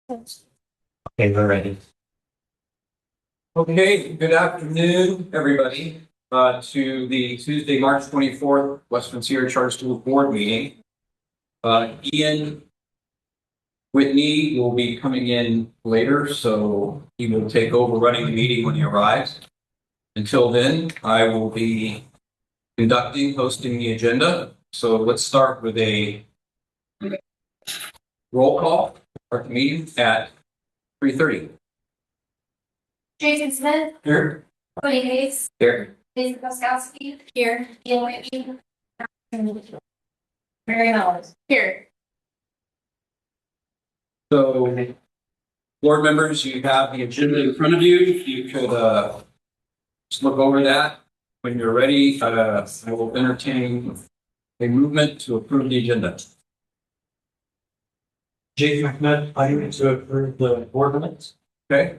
Okay, we're ready. Okay, good afternoon, everybody, to the Tuesday, March 24th, Western Sierra Charter School Board meeting. Ian Whitney will be coming in later, so he will take over running the meeting when he arrives. Until then, I will be hosting the agenda. So let's start with a roll call for the meeting at 3:30. Jason Smith. Here. Cody Hayes. Here. Jason Koskowski. Here. Ian Whitney. Mary Mellis. Here. So, board members, you have the agenda in front of you. You could just look over that. When you're ready, I will entertain a movement to approve the agenda. Jason Smith, I move to approve the board minutes. Okay.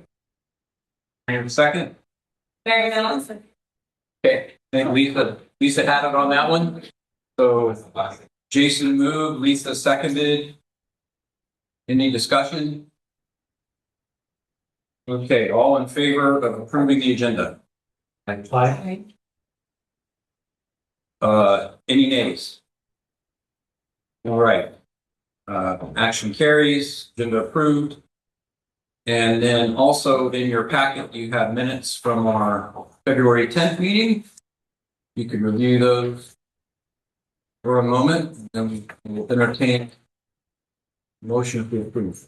And a second. Mary Mellis. Okay. I think Lisa had it on that one. So Jason moved, Lisa seconded. Any discussion? Okay, all in favor of approving the agenda? Aye. Any nays? All right. Action carries, agenda approved. And then also in your packet, you have minutes from our February 10th meeting. You can review those for a moment, and we'll entertain a motion to approve.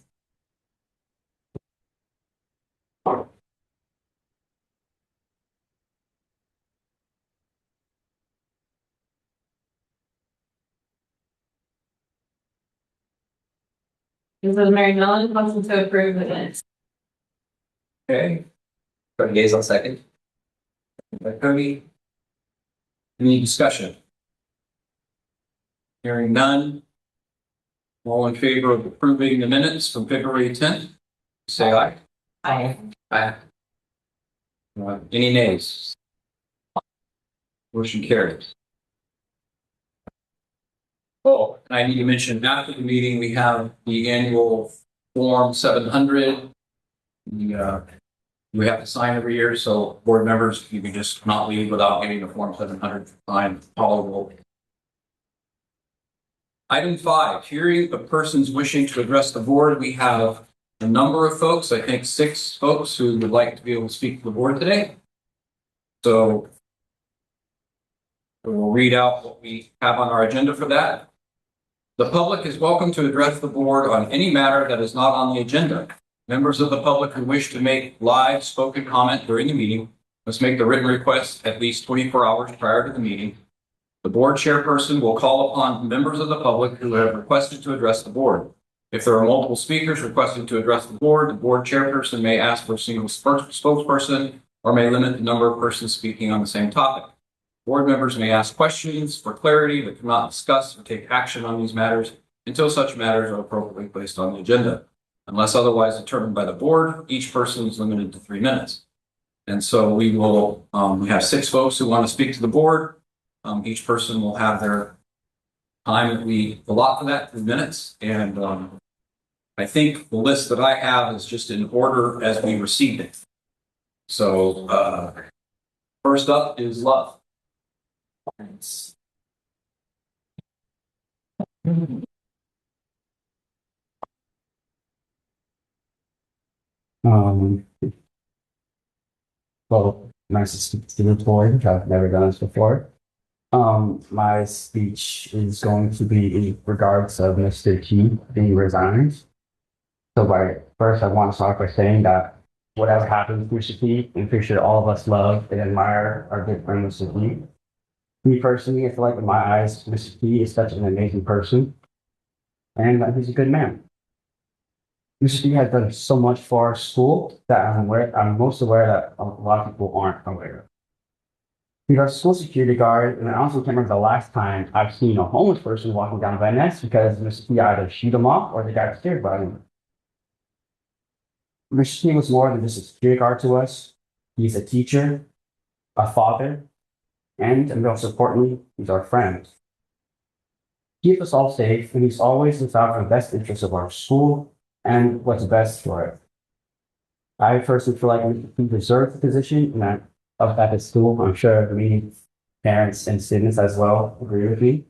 This is Mary Mellis, motion to approve the minutes. Okay. Cody Hayes on second. By Cody. Any discussion? Hearing none. All in favor of approving the minutes from February 10th? Say aye. Aye. Aye. Any nays? Motion carries. Oh, and I need to mention after the meeting, we have the annual Form 700. We have to sign every year, so board members, you can just not leave without getting the Form 700 signed, followable. Item 5, hearing of persons wishing to address the board. We have a number of folks, I think 6 folks who would like to be able to speak to the board today. So we'll read out what we have on our agenda for that. The public is welcome to address the board on any matter that is not on the agenda. Members of the public who wish to make live spoken comment during the meeting must make the written request at least 24 hours prior to the meeting. The board chairperson will call upon members of the public who have requested to address the board. If there are multiple speakers requesting to address the board chairperson may ask for a single spokesperson or may limit the number of persons speaking on the same topic. Board members may ask questions for clarity but cannot discuss or take action on these matters until such matters are appropriately placed on the agenda. Unless otherwise determined by the board, each person is limited to 3 minutes. And so we will, we have 6 folks who want to speak to the board. Each person will have their time that we allot for that, 3 minutes. And I think the list that I have is just in order as we received it. So first up is Love. Well, nice to speak to you, Floyd. I've never done this before. My speech is going to be in regards of Mr. T being resigned. So first, I want to start by saying that whatever happens to Mr. T, I'm pretty sure all of us love and admire our good friend, Mr. T. Me personally, I feel like in my eyes, Mr. T is such an amazing person, and he's a good man. Mr. T has done so much for our school that I'm most aware that a lot of people aren't aware of. He's our school security guard, and I also can't remember the last time I've seen a homeless person walking down Van Ness because Mr. T either shoot him off or they got scared by him. Mr. T was more than just a security guard to us. He's a teacher, a father, and most importantly, he's our friend. He keeps us all safe, and he's always looks out for the best interests of our school, and what's best for it. I personally feel like we deserve the position and at the school. I'm sure many parents and students as well agree with me.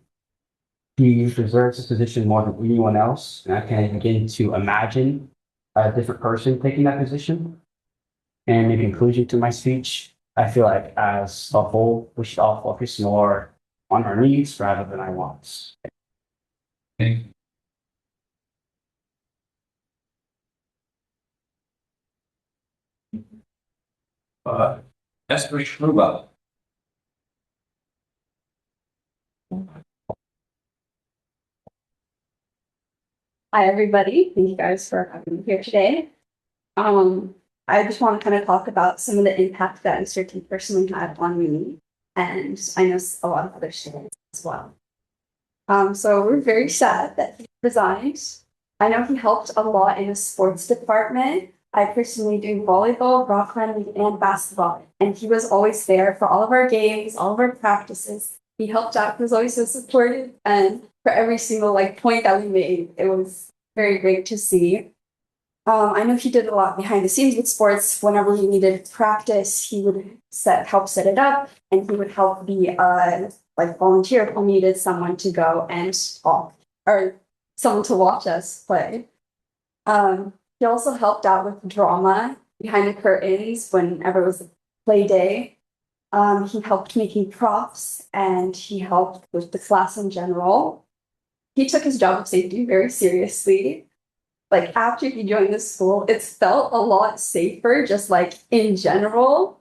He deserves this position more than anyone else, and I can't begin to imagine a different person taking that position. And in conclusion to my speech, I feel like as a whole, we should all focus more on our needs rather than our wants. Okay. Esther Schruba. Hi, everybody. Thank you guys for having me here today. Um, I just want to kind of talk about some of the impact that Mr. T personally had on me, and I know a lot of other students as well. So we're very sad that he resigned. I know he helped a lot in the sports department. I personally do volleyball, rock climbing, and basketball, and he was always there for all of our games, all of our practices. He helped out. He was always so supportive, and for every single point that we made, it was very great to see. I know he did a lot behind the scenes with sports. Whenever we needed practice, he would help set it up, and he would help be volunteer if we needed someone to go and talk or someone to watch us play. He also helped out with drama behind the curtains whenever it was a play day. He helped making props and he helped with the class in general. He took his job of safety very seriously. After he joined the school, it's felt a lot safer, just in general.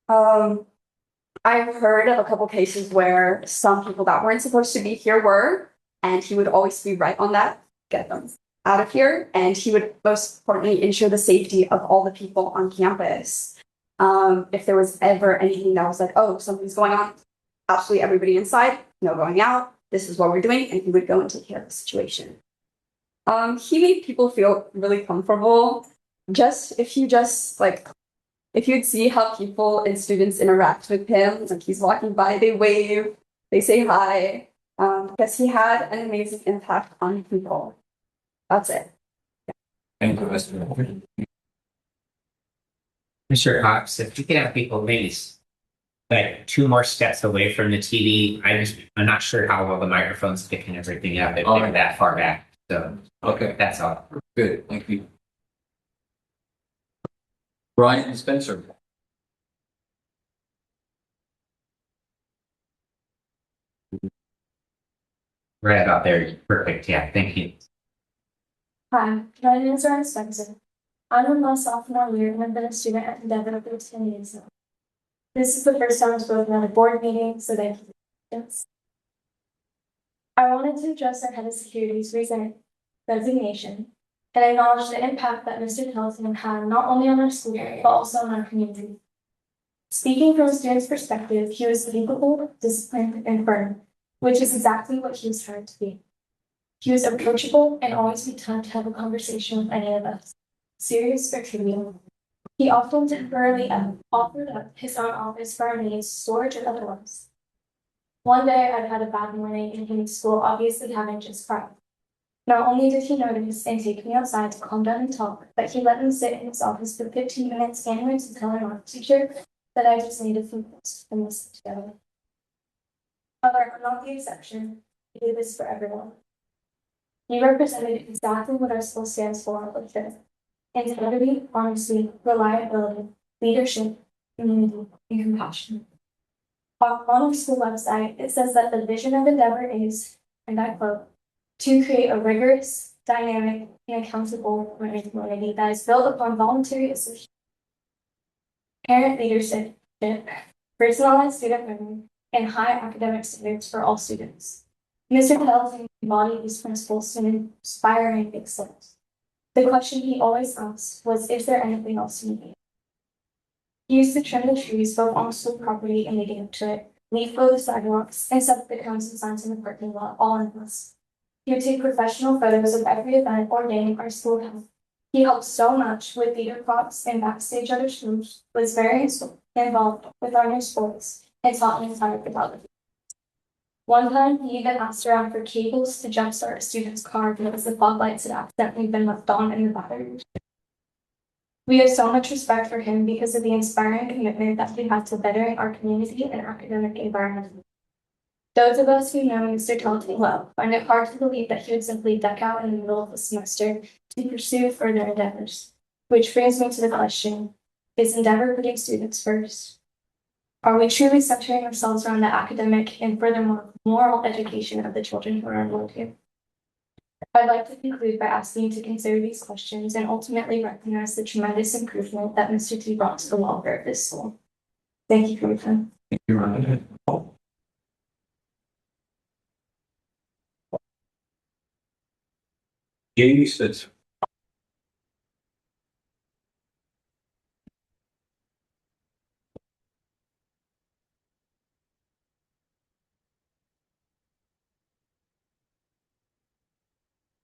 I've heard of a couple cases where some people that weren't supposed to be here were, and he would always be right on that, get them out of here. And he would most importantly ensure the safety of all the people on campus. If there was ever anything that was oh, something's going on, absolutely everybody inside, no going out. This is what we're doing, and he would go and take care of the situation. He made people feel really comfortable. If you'd see how people and students interact with him, he's walking by, they wave, they say hi, because he had an amazing impact on people. That's it. Thank you, Esther. Mr. Cox, if you could have people maybe two more steps away from the TV. I'm not sure how well the microphone's picking everything up if they're that far back. So Okay, that's all. good. Thank you. Brian Spencer. Right about there. Perfect. Yeah. Thank you. Hi, my name is Ryan Spencer. I'm in my sophomore year and I've been a student at Endeavor for 10 years now. This is the first time I've spoken at a board meeting, so thank you. Yes. I wanted to address our head of security's recent resignation and acknowledge the impact that Mr. Tillotson had not only on our school, but also on our community. Speaking from a student's perspective, he was capable, disciplined, and firm, which is exactly what he was trying to be. He was approachable and always made time to have a conversation with any of us, serious or trivial. He often temporarily offered up his own office for our needs, storage, or otherwise. One day I'd had a bad morning and came to school obviously having just cried. Not only did he notice and take me outside to calm down and talk, but he let me sit in his office for 15 minutes and went to tell our art teacher that I just needed some rest and listen together. However, I'm not the exception. He did this for everyone. He represented exactly what our school stands for with this: integrity, honesty, reliability, leadership, community, and compassion. On our school website, it says that the vision of Endeavor is, and I quote, to create a rigorous, dynamic, and accountable learning community that is built upon voluntary association, parent leadership, personalized student learning, and high academic standards for all students. Mr. Tillotson embodied these principles in inspiring excellence. The question he always asked was, is there anything else you need? He used to trim the trees both on school property and leading up to it, leaf blow the sidewalks, and set up the cones and signs in the parking lot all in once. He would take professional photos of every event or game our school held. He helped so much with theater props and backstage other schools, was very involved with our new sports, and taught me entire photography. One time, he even asked around for cables to jumpstart a student's car because the fog lights had accidentally been left on in the battery. We have so much respect for him because of the inspiring commitment that he had to bettering our community and academic environment. Those of us who know Mr. Talton well find it hard to believe that he would simply duck out in the middle of the semester to pursue further endeavors. Which brings me to the question, is Endeavor putting students first? Are we truly centering ourselves around the academic and furthermore moral education of the children who are enrolled here? I'd like to conclude by asking you to consider these questions and ultimately recognize the tremendous improvement that Mr. T brought to the welfare of this school. Thank you for your time. Thank you, Ryan. Jamie Spitzer.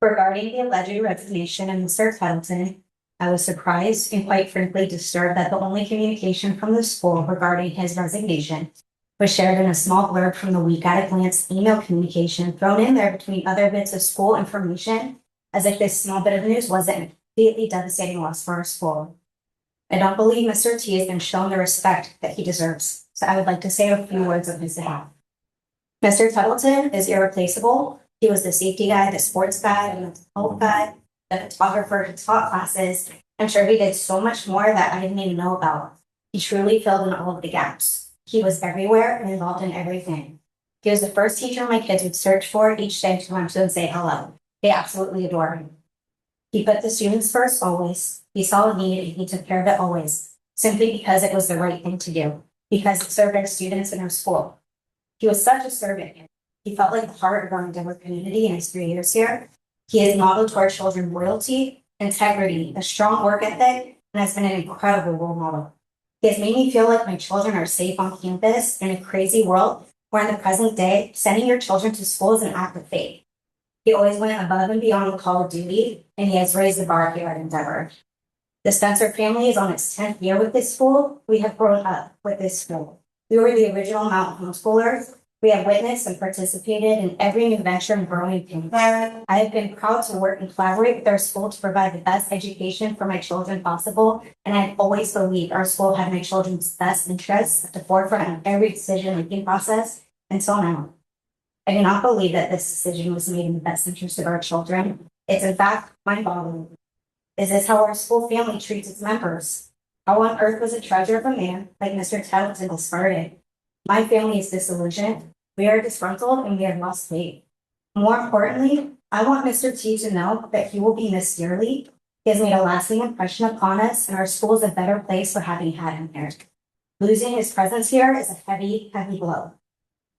Regarding the alleged resignation of Mr. Pendleton, I was surprised and quite frankly disturbed that the only communication from the school regarding his resignation was shared in a small blurb from the week at a glance email communication thrown in there between other bits of school information, as if this small bit of news wasn't a completely devastating loss for our school. I don't believe Mr. T has been shown the respect that he deserves, so I would like to say a few words on his behalf. Mr. Pendleton is irreplaceable. He was the safety guy, the sports guy, the mental health guy, the photographer who taught classes. I'm sure he did so much more that I didn't even know about. He truly filled in all of the gaps. He was everywhere and involved in everything. He was the first teacher my kids would search for each day to come to and say hello. They absolutely adore him. He put the students first always. He saw a need and he took care of it always, simply because it was the right thing to do, because it served our students in our school. He was such a servant. He felt like the heart of our Endeavor community in his 3 years here. He has modeled to our children loyalty, integrity, a strong work ethic, and has been an incredible role model. He has made me feel like my children are safe on campus in a crazy world where in the present day, sending your children to school is an act of faith. He always went above and beyond the call of duty, and he has raised the bar here at Endeavor. The Spencer family is on its 10th year with this school. We have grown up with this school. We were the original mountain homeschoolers. We have witnessed and participated in every new venture and growing pain. I have been proud to work and collaborate with our school to provide the best education for my children possible, and I've always believed our school had my children's best interests at the forefront of every decision-making process until now. I do not believe that this decision was made in the best interest of our children. It's in fact mind-boggling. Is this how our school family treats its members? How on earth was a treasure of a man like Mr. Talenton discarded? My family is disillusioned. We are disgruntled and we have lost faith. More importantly, I want Mr. T to know that he will be missed dearly. He has made a lasting impression upon us, and our school is a better place for having had him here. Losing his presence here is a heavy, heavy blow.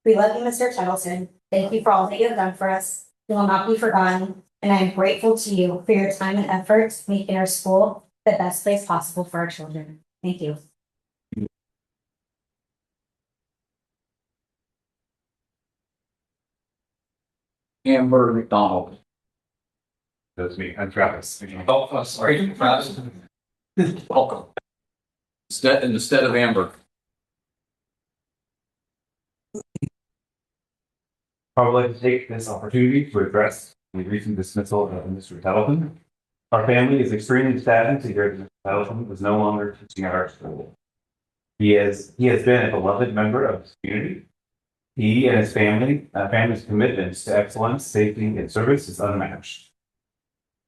We love you, Mr. Pendleton. Thank you for all that you have done for us. You will not be forgotten, and I am grateful to you for your time and efforts making our school the best place possible for our children. Thank you. Amber McDonald. That's me. I'm Travis. Oh, sorry, Travis. Welcome. Instead of Amber. I would like to take this opportunity to address the recent dismissal of Mr. Pendleton. Our family is extremely saddened to hear that Mr. Pendleton is no longer teaching at our school. He has been a beloved member of this community. He and his family's commitments to excellence, safety, and service is unmatched.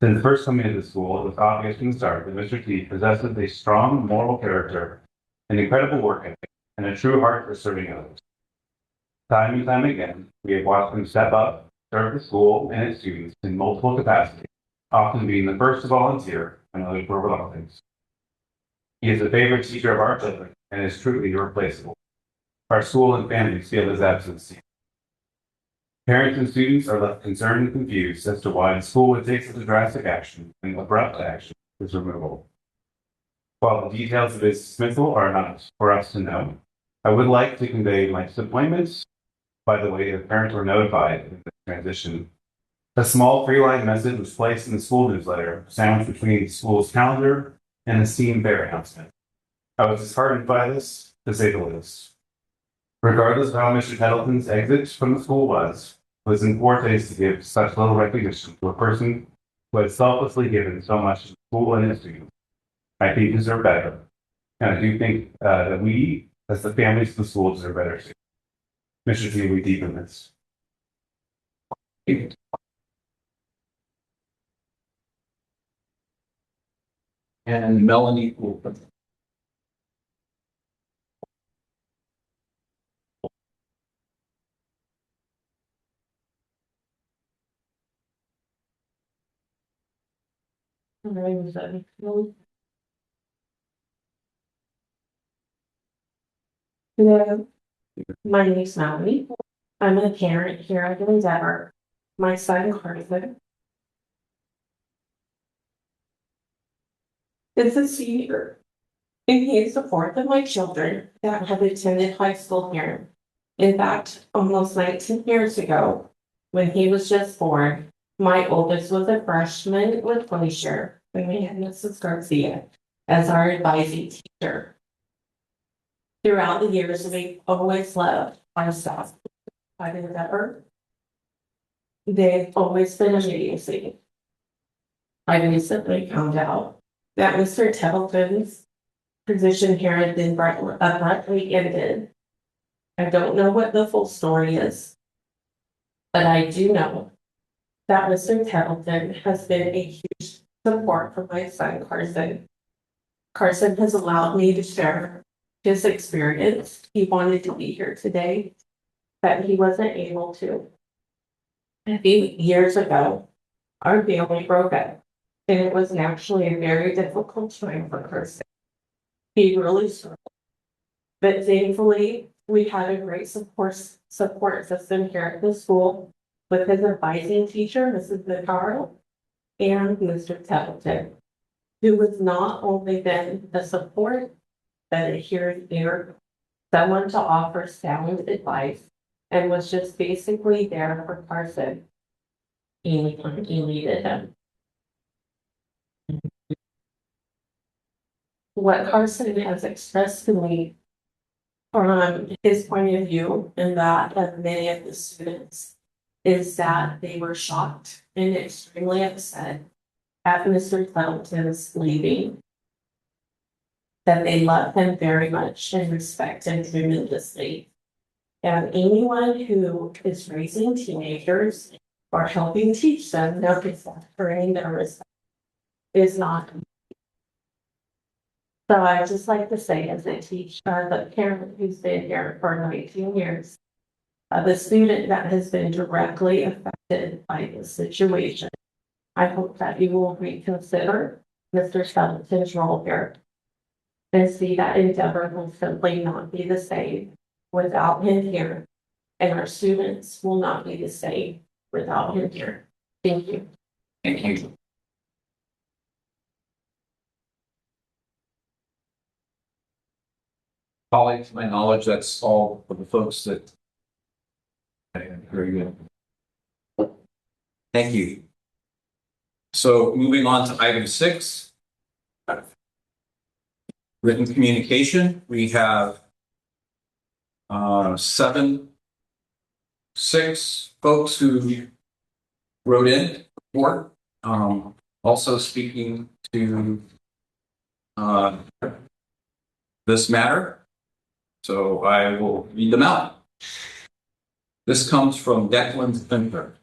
Since first coming into the school, it was obvious from the start that Mr. T possesses a strong moral character, an incredible work ethic, and a true heart for serving others. Time and time again, we have watched him step up, serve the school and its students in multiple capacities, often being the first to volunteer when others were reluctant. He is a favorite teacher of our children and is truly irreplaceable. Our school and families feel his absence. Parents and students are left concerned and confused as to why the school would take such a drastic action and abrupt action as removal. While the details of his dismissal are not for us to know, I would like to convey my disappointment by the way the parents were notified of the transition. A small three-line message was placed in the school newsletter, sandwiched between the school's calendar and the STEAM Fair announcement. I was disheartened by this, to say the least. Regardless of how Mr. Tettleton's exit from the school was, it was in poor taste to give such little recognition to a person who had selflessly given so much to the school and its students. I think you deserve better. And I do think that we, as the families of the school, deserve better too. Mr. T, we deepen this. And Melanie Wolfen. Hello, my name is Melanie. I'm a parent here at Endeavor. My son Carson is a senior, and he is the fourth of my children that have attended high school here. In fact, almost 19 years ago, when he was just born, my oldest was a freshman with Glacier, when we had Mrs. Garcia as our advising teacher. Throughout the years, we always loved our staff at Endeavor. They've always been amazing. I recently found out that Mr. Tettleton's position here had been abruptly ended. I don't know what the full story is, but I do know that Mr. Tettleton has been a huge support for my son Carson. Carson has allowed me to share his experience. He wanted to be here today, but he wasn't able to. A few years ago, our family broke up, and it was actually a very difficult time for Carson. He really struggled, but thankfully, we had a great support system here at the school with his advising teacher, Mrs. Vicarro, and Mr. Tettleton, who was not only then the support, but adhered there, someone to offer sound advice, and was just basically there for Carson anytime he needed him. What Carson has expressed to me from his point of view and that of many of the students is that they were shocked and extremely upset at Mr. Tettleton's leaving. That they love him very much and respect him tremendously. And anyone who is raising teenagers or helping teach them knows that earning their respect is not. So I just like to say, as a teacher, the parent who's been here for 19 years, the student that has been directly affected by this situation, I hope that you will reconsider Mr. Tettleton's role here and see that Endeavor will simply not be the same without him here, and our students will not be the same without him here. Thank you. Thank you. Colleagues, to my knowledge, that's all of the folks that. Very good. Thank you. So moving on to item 6. Written communication, we have 6 folks who wrote in report, also speaking to this matter. So I will read them out. This comes from Declan Spencer.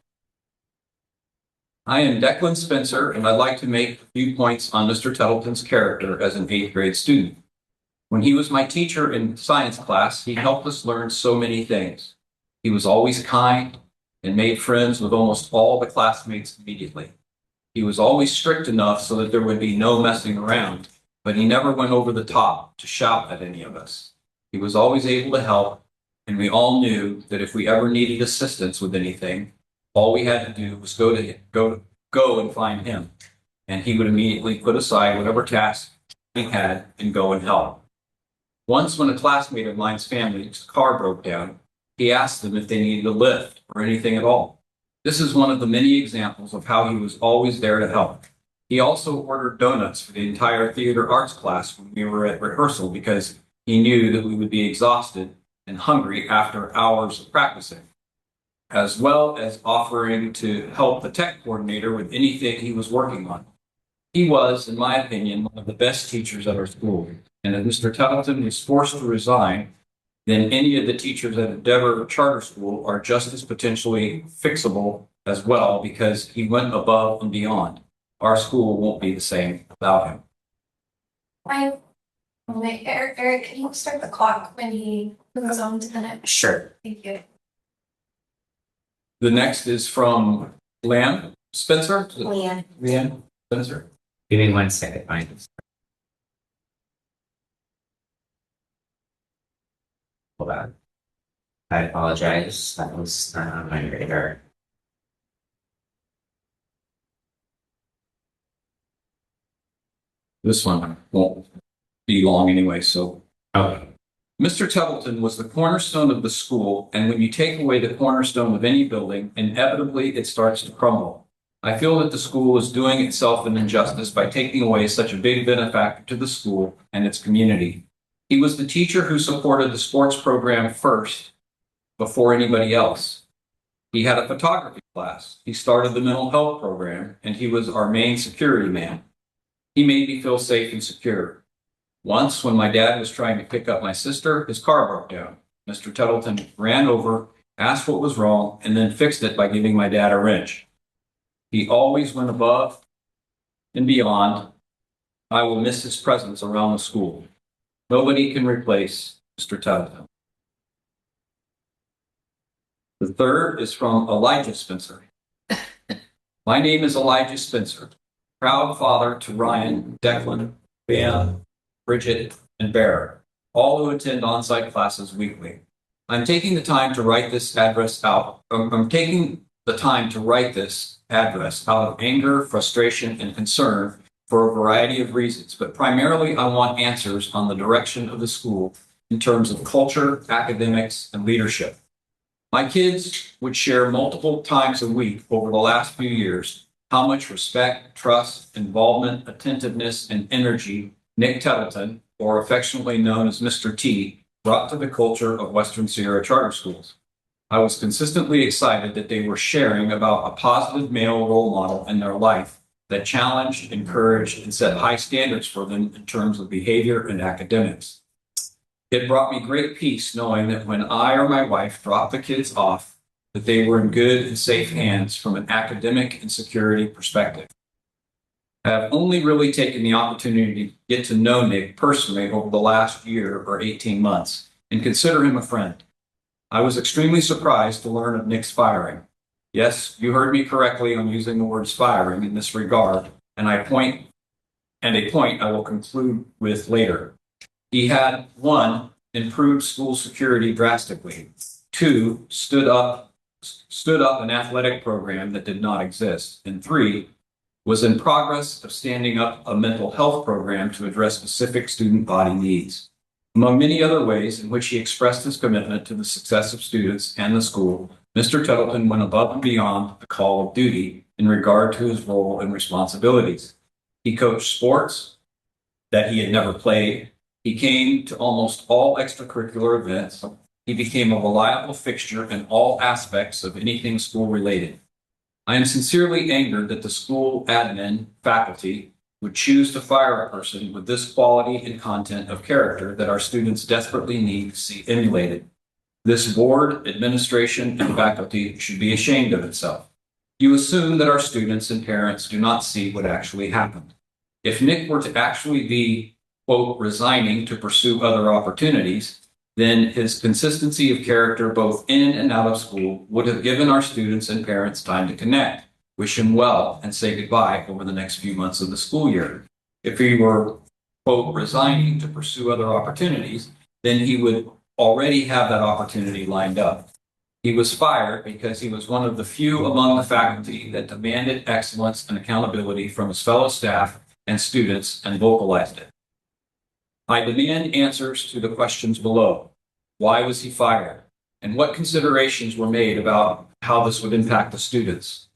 I am Declan Spencer, and I'd like to make a few points on Mr. Tettleton's character as an 8th grade student. When he was my teacher in science class, he helped us learn so many things. He was always kind and made friends with almost all the classmates immediately. He was always strict enough so that there would be no messing around, but he never went over the top to shout at any of us. He was always able to help, and we all knew that if we ever needed assistance with anything, all we had to do was go and find him, and he would immediately put aside whatever task he had and go and help. Once, when a classmate of mine's family's car broke down, he asked them if they needed a lift or anything at all. This is one of the many examples of how he was always there to help. He also ordered donuts for the entire theater arts class when we were at rehearsal because he knew that we would be exhausted and hungry after hours of practicing, as well as offering to help the tech coordinator with anything he was working on. He was, in my opinion, one of the best teachers at our school. And if Mr. Templeton was forced to resign, then any of the teachers at Endeavor Charter School are just as potentially fixable as well, because he went above and beyond. Our school won't be the same without him. Eric, can you start the clock when he moves on to the next? Sure. Thank you. The next is from Lamb Spencer. Leanne. Leanne Spencer. Give me 1 second, fine. Hold on. I apologize. That was not on my radar. This one won't be long anyway, so. Okay. Mr. Templeton was the cornerstone of the school, and when you take away the cornerstone of any building, inevitably it starts to crumble. I feel that the school is doing itself an injustice by taking away such a big benefactor to the school and its community. He was the teacher who supported the sports program first, before anybody else. He had a photography class. He started the mental health program, and he was our main security man. He made me feel safe and secure. Once, when my dad was trying to pick up my sister, his car broke down. Mr. Templeton ran over, asked what was wrong, and then fixed it by giving my dad a wrench. He always went above and beyond. I will miss his presence around the school. Nobody can replace Mr. Templeton. The third is from Elijah Spencer. My name is Elijah Spencer, proud father to Ryan, Declan, Bam, Bridget, and Bear, all who attend on-site classes weekly. I'm taking the time to write this address out. I'm taking the time to write this address out of anger, frustration, and concern for a variety of reasons, but primarily I want answers on the direction of the school in terms of culture, academics, and leadership. My kids would share multiple times a week over the last few years how much respect, trust, involvement, attentiveness, and energy Nick Templeton, or affectionately known as Mr. T, brought to the culture of Western Sierra Charter Schools. I was consistently excited that they were sharing about a positive male role model in their life that challenged, encouraged, and set high standards for them in terms of behavior and academics. It brought me great peace knowing that when I or my wife dropped the kids off, that they were in good and safe hands from an academic and security perspective. I have only really taken the opportunity to get to know Nick personally over the last year or 18 months and consider him a friend. I was extremely surprised to learn of Nick's firing. Yes, you heard me correctly on using the words firing in this regard, and a point I will conclude with later. He had 1, improved school security drastically. 2, stood up an athletic program that did not exist. And 3, was in progress of standing up a mental health program to address specific student body needs. Among many other ways in which he expressed his commitment to the success of students and the school, Mr. Templeton went above and beyond the call of duty in regard to his role and responsibilities. He coached sports that he had never played. He came to almost all extracurricular events. He became a reliable fixture in all aspects of anything school related. I am sincerely angered that the school admin faculty would choose to fire a person with this quality and content of character that our students desperately need to see emulated. This board, administration, and faculty should be ashamed of itself. You assume that our students and parents do not see what actually happened. If Nick were to actually be, quote, resigning to pursue other opportunities, then his consistency of character both in and out of school would have given our students and parents time to connect, wish him well, and say goodbye over the next few months of the school year. If he were, quote, resigning to pursue other opportunities, then he would already have that opportunity lined up. He was fired because he was one of the few among the faculty that demanded excellence and accountability from his fellow staff and students and vocalized it. I demand answers to the questions below. Why was he fired? And what considerations were made about how this would impact the students?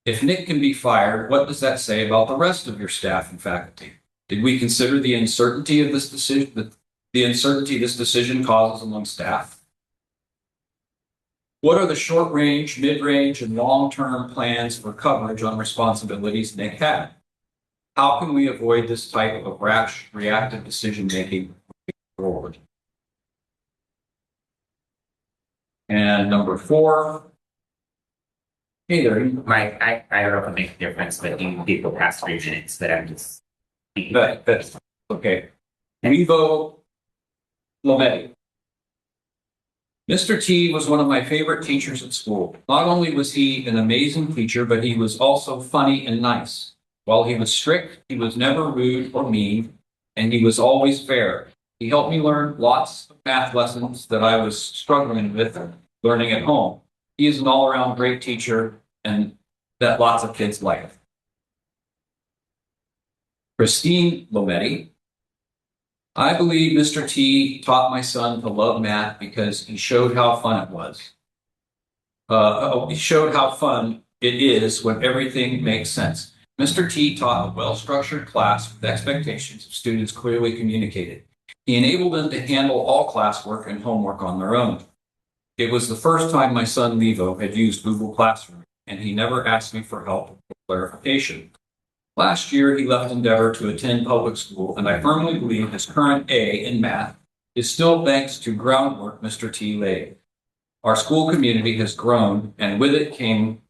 If Nick can be fired, what does that say about the rest of your staff and faculty? Did we consider the uncertainty of this decision, the uncertainty this decision causes among staff? What are the short-range, mid-range, and long-term plans for coverage on responsibilities Nick had? How can we avoid this type of rash, reactive decision-making moving forward? And number 4. Hey there. I don't know if it makes a difference, but you people past 3 minutes, but I'm just. That's okay. Levo Lometti. Mr. T was one of my favorite teachers at school. Not only was he an amazing teacher, but he was also funny and nice. While he was strict, he was never rude or mean, and he was always fair. He helped me learn lots of math lessons that I was struggling with learning at home. He is an all-around great teacher and that lots of kids like. Christine Lometti. I believe Mr. T taught my son to love math because he showed how fun it was. He showed how fun it is when everything makes sense. Mr. T taught a well-structured class with expectations of students clearly communicated. He enabled them to handle all classwork and homework on their own. It was the first time my son Levo had used Google Classroom, and he never asked me for help or clarification. Last year, he left Endeavor to attend public school, and I firmly believe his current A in math is still thanks to groundwork Mr. T laid. Our school community has grown, and with it came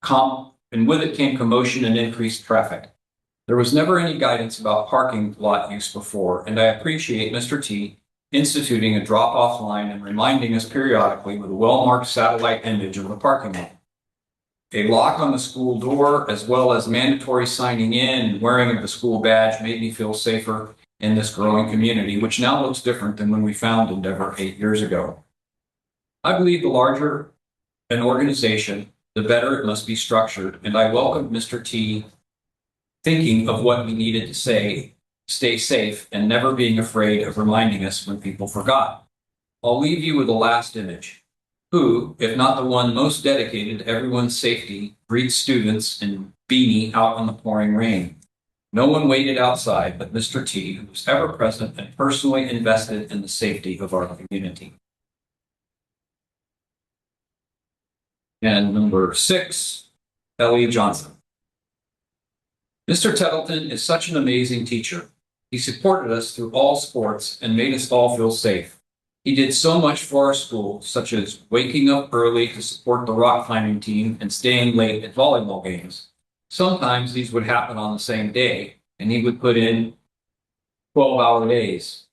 commotion and increased traffic. There was never any guidance about parking lot use before, and I appreciate Mr. T instituting a drop-off line and reminding us periodically with a well-marked satellite image of the parking lot. A lock on the school door, as well as mandatory signing in and wearing of the school badge, made me feel safer in this growing community, which now looks different than when we found Endeavor 8 years ago. I believe the larger an organization, the better it must be structured, and I welcome Mr. T thinking of what we needed to say, stay safe, and never being afraid of reminding us when people forgot. I'll leave you with the last image. Who, if not the one most dedicated to everyone's safety, greets students in beanie out in the pouring rain. No one waited outside but Mr. T, who was ever present and personally invested in the safety of our community. And number 6, Ellie Johnson. Mr. Tettleton is such an amazing teacher. He supported us through all sports and made us all feel safe. He did so much for our school, such as waking up early to support the rock climbing team and staying late at volleyball games. Sometimes these would happen on the same day, and he would put in 12-hour days.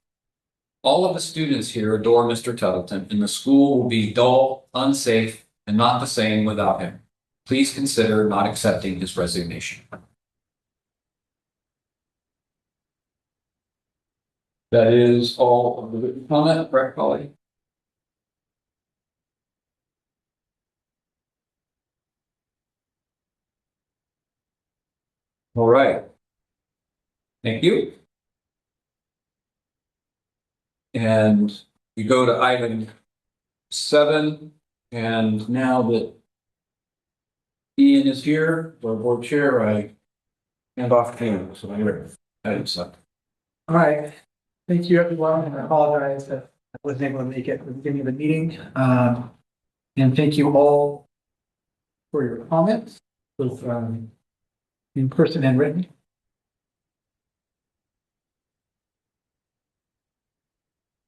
All of the students here adore Mr. Tettleton, and the school will be dull, unsafe, and not the same without him. Please consider not accepting his resignation. That is all of the written comment, correct, Polly? All right. Thank you. And we go to item 7, and now that Ian is here, our board chair, I hand off to him. So item 7. All right. Thank you, everyone. And I apologize that I wasn't able to make it at the beginning of the meeting. And thank you all for your comments, both in person and written.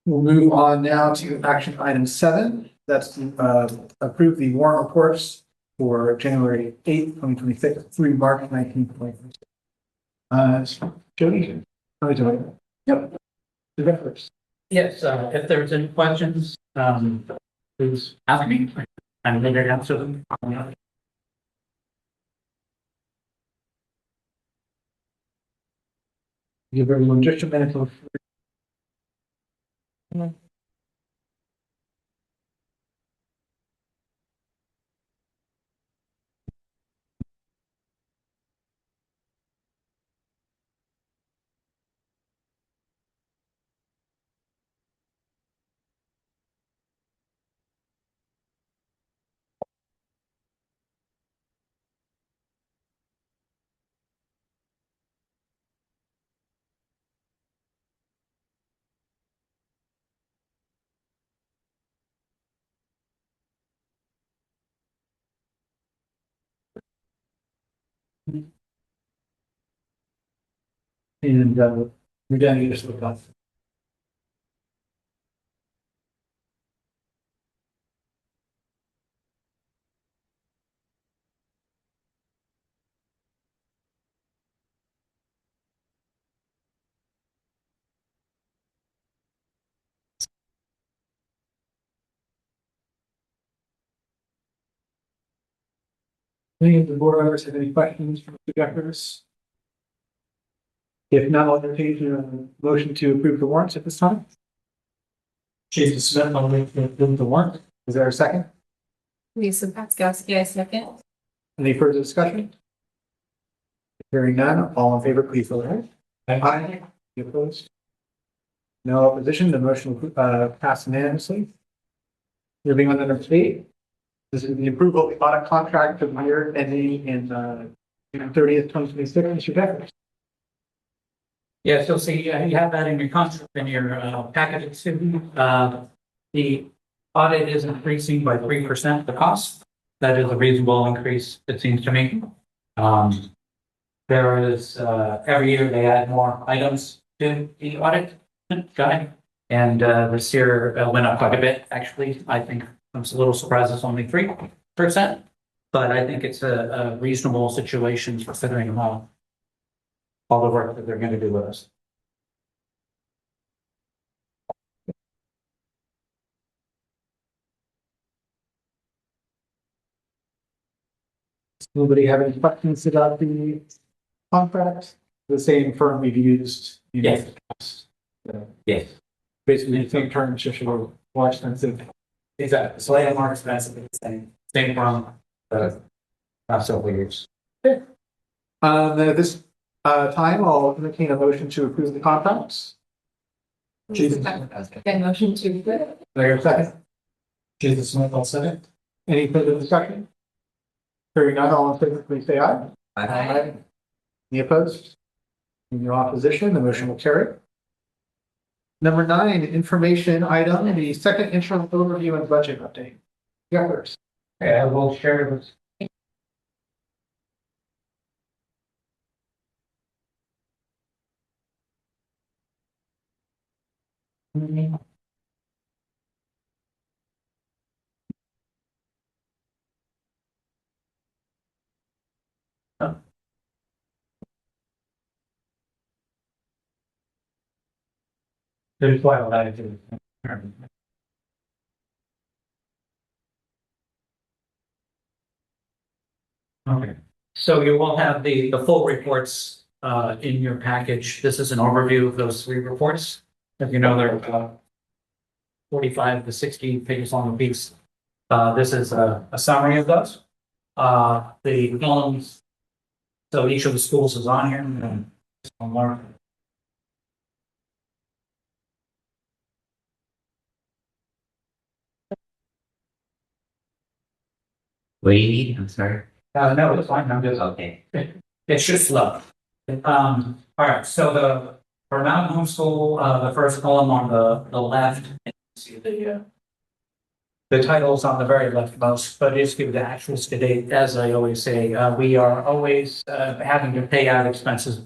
We'll move on now to action item 7. That's to approve the warrant reports for January 8th, 2026 through March 19th, 2026. Jody, how are you doing? Yep. The reference. Yes, if there's any questions, please ask me. I'm ready to answer them. Give everyone just a minute to. And, we're going to use the Any of the board members have any questions for the directors? If not, I'll entertain a motion to approve the warrants at this time. Jason Smith, I'll make the warrant. Is there a second? Lisa Paskowski, I second. Any further discussion? Hearing none, all in favor, please vote aye. Aye. Any opposed? No opposition, the motion will pass unanimously. Moving on to number 8. This is the approval of the audit contract for the year ending in June 30th, 2026. Mr. Deckers. Yeah, so see, you have that in your contract, in your packet. The audit is increasing by 3% the cost. That is a reasonable increase, it seems to me. There is, every year they add more items to the audit guide. And this year went up quite a bit, actually. I think I'm a little surprised it's only 3%, but I think it's a reasonable situation considering all the work that they're going to do with us. Does anybody have any questions about the contract? The same firm we've used. Yes. The past. Yes. Basically, the same terms, just a little more expensive. Exactly. Slightly more expensive, but the same from last several years. At this time, I'll entertain a motion to approve the contracts. Jesus. Okay, motion to approve. There a second? Jason Smith, I'll second. Any further discussion? Hearing none, all in favor, please say aye. Aye. Any opposed? In your opposition, the motion will carry. Number 9, information item, the second interim overview and budget update. Jeffers. Okay, I will share this. There's quite a lot of things. Okay, so you will have the full reports in your package. This is an overview of those 3 reports. If you know, they're about 45 to 60 pages long a piece. This is a summary of those. The columns, so each of the schools is on here. One more. What do you need? I'm sorry. No, it's fine. I'm just Okay. It's just slow. All right, so for Mountain Homeschool, the first column on the left, you see the titles on the very leftmost, but it's give the actuals to date. As I always say, we are always having to pay out expenses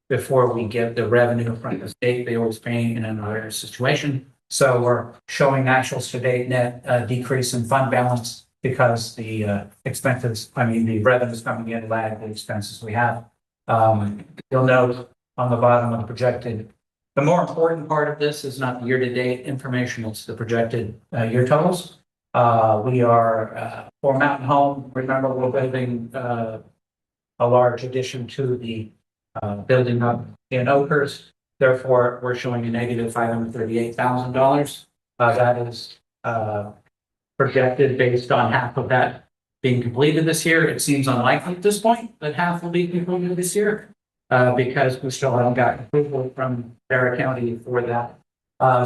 before we get the revenue from the state. They always pay in another situation. So we're showing actuals to date net decrease in fund balance because the the revenues coming in lag the expenses we have. You'll note on the bottom of the projected, the more important part of this is not the year-to-date information, it's the projected year totals. We are, for Mountain Home, remember we're building a large addition to the building up in Oakhurst. Therefore, we're showing a negative $538,000. That is projected based on half of that being completed this year. It seems unlikely at this point that half will be completed this year because we still haven't gotten approval from Barra County for that.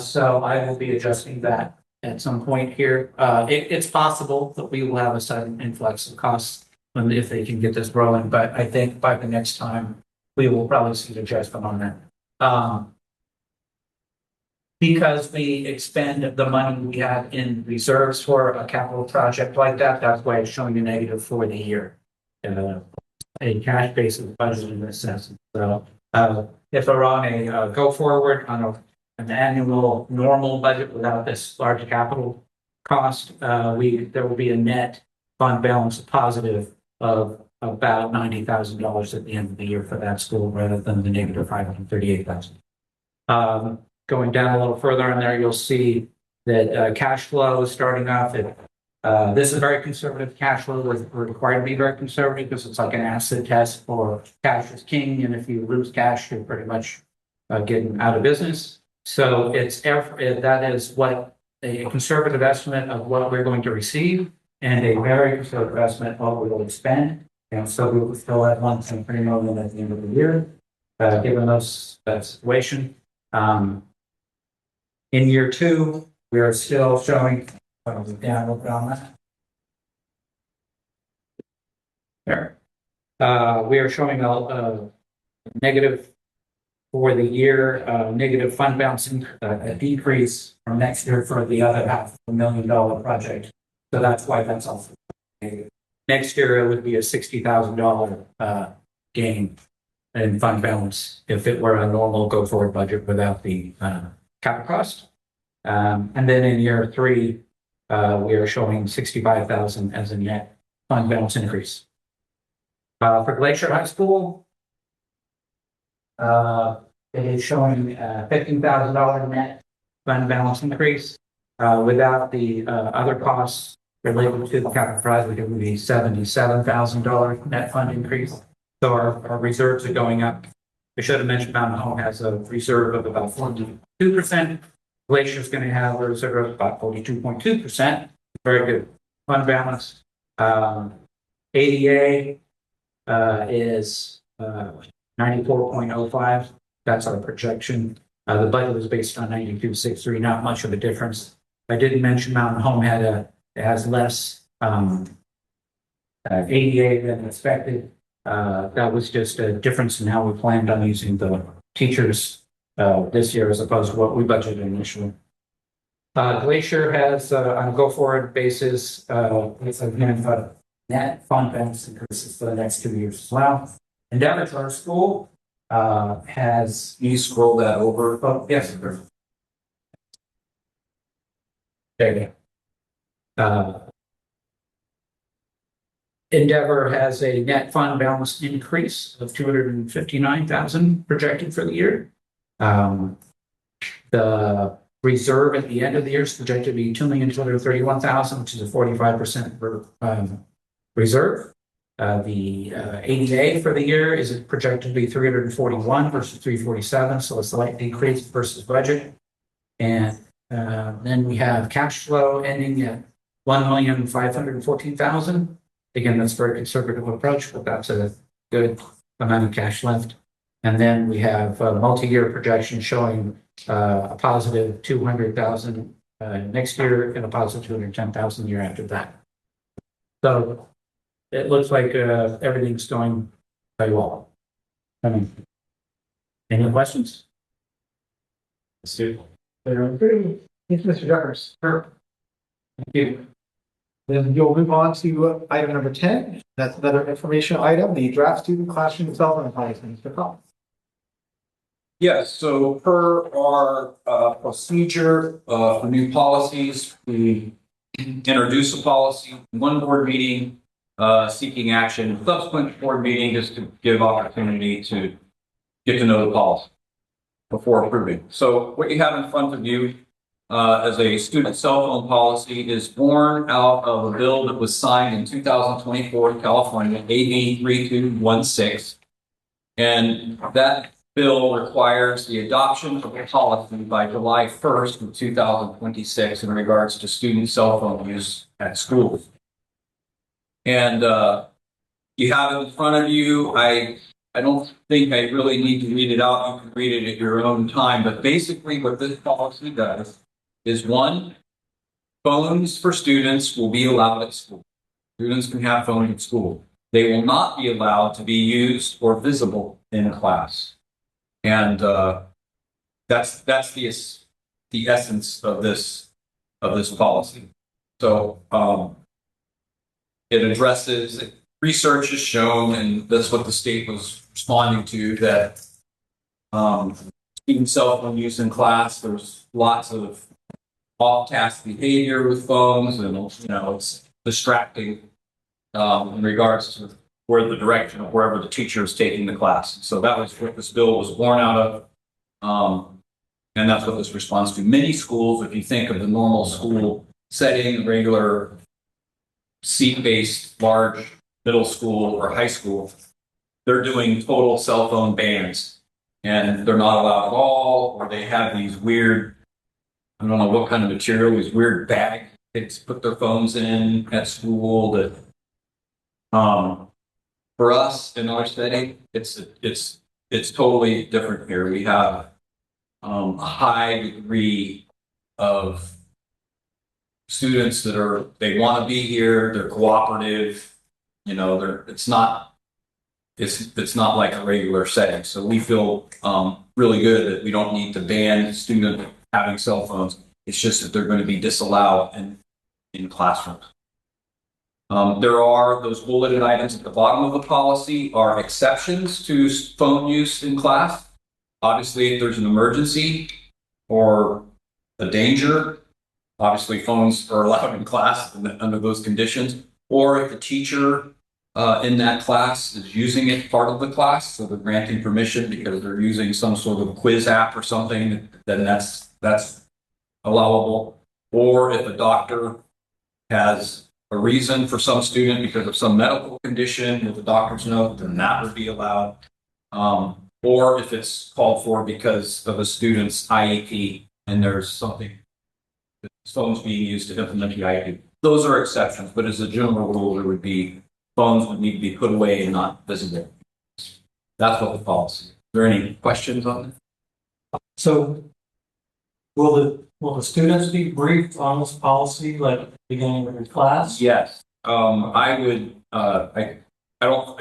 So I will be adjusting that at some point here. It's possible that we will have a sudden influx of costs if they can get this rolling, but I think by the next time we will probably see an adjustment on that. Because we expend the money we have in reserves for a capital project like that, that's why it's showing a negative for the year. A cash basis budget in this sense. So If we're on a go forward on an annual normal budget without this large capital cost, there will be a net fund balance positive of about $90,000 at the end of the year for that school rather than the negative 538,000. Going down a little further in there, you'll see that cash flow is starting off at this is very conservative cash flow. We're required to be very conservative because it's like an acid test for cash is king. And if you lose cash, you're pretty much getting out of business. So that is what a conservative estimate of what we're going to receive and a very conservative estimate of what we will spend. And so we will still have $1.3 million at the end of the year, given that situation. In year two, we are still showing down on that. There. We are showing a negative for the year, negative fund balancing, a decrease from next year for the other $500,000 project. So that's why that's also negative. Next year, it would be a $60,000 gain in fund balance if it were a normal go forward budget without the capital cost. And then in year three, we are showing 65,000 as a net fund balance increase. For Glacier High School, it is showing $15,000 net fund balance increase. Without the other costs related to the capital project, it would be $77,000 net fund increase. So our reserves are going up. I should have mentioned Mountain Home has a reserve of about 42%. Glacier is going to have a reserve of about 42.2%. Very good fund balance. ADA is 94.05. That's our projection. The budget was based on 92.63. Not much of a difference. I didn't mention Mountain Home has less ADA than expected. That was just a difference in how we planned on using the teachers this year as opposed to what we budgeted initially. Glacier has, on a go-forward basis, it's a net fund balance increases for the next 2 years as well. Endeavor Charter School has. Can you scroll that over? Oh, yes. There you go. Endeavor has a net fund balance increase of $259,000 projected for the year. The reserve at the end of the year is projected to be $2,231,000, which is a 45% reserve. The ADA for the year is projected to be 341 versus 347, so a slight decrease versus budget. And then we have cash flow ending at $1,514,000. Again, that's a very conservative approach, but that's a good amount of cash left. And then we have a multi-year projection showing a positive 200,000 next year and a positive 210,000 the year after that. So it looks like everything's going very well. Any questions? Let's do Thank you, Mr. Jeffers. Sure. Thank you. Then you'll move on to item number 10. That's another informational item, the draft student classroom development policy. Mr. Collins. Yes, so per our procedure for new policies, we introduce a policy, one board meeting, seeking action, subsequent board meeting just to give opportunity to get to know the policy before approving. So what you have in front of you as a student cell phone policy is born out of a bill that was signed in 2024 in California, AB 3216. And that bill requires the adoption of a policy by July 1st of 2026 in regards to student cell phone use at schools. And you have it in front of you. I don't think I really need to read it out. You can read it at your own time. But basically what this policy does is, one, phones for students will be allowed at school. Students can have phones at school. They will not be allowed to be used or visible in class. And that's the essence of this policy. So it addresses, research has shown, and that's what the state was responding to, that Even cell phone use in class, there's lots of off-task behavior with phones and, it's distracting in regards to where the direction of wherever the teacher is taking the class. So that was what this bill was born out of. And that's what this responds to. Many schools, if you think of the normal school setting, regular seat-based large middle school or high school, they're doing total cell phone bans. And they're not allowed at all, or they have these weird, I don't know what kind of material, these weird bag kids put their phones in at school that, for us in our setting, it's totally different here. We have, a high degree of students that they want to be here, they're cooperative, it's not like a regular setting. So we feel really good that we don't need to ban students having cell phones. It's just that they're going to be disallowed in classrooms. There are those bulleted items at the bottom of the policy are exceptions to phone use in class. Obviously, if there's an emergency or a danger, obviously phones are allowed in class under those conditions. Or if the teacher in that class is using it part of the class, so they're granting permission because they're using some sort of quiz app or something, then that's allowable. Or if a doctor has a reason for some student because of some medical condition with a doctor's note, then that would be allowed. Or if it's called for because of a student's IEP and there's something, the phone's being used to implement the IEP. Those are exceptions, but as a general rule, there would be phones would need to be put away and not visible. That's what the policy. Is there any questions on that? So will the students be briefed on this policy like at the beginning of your class? Yes. I would, I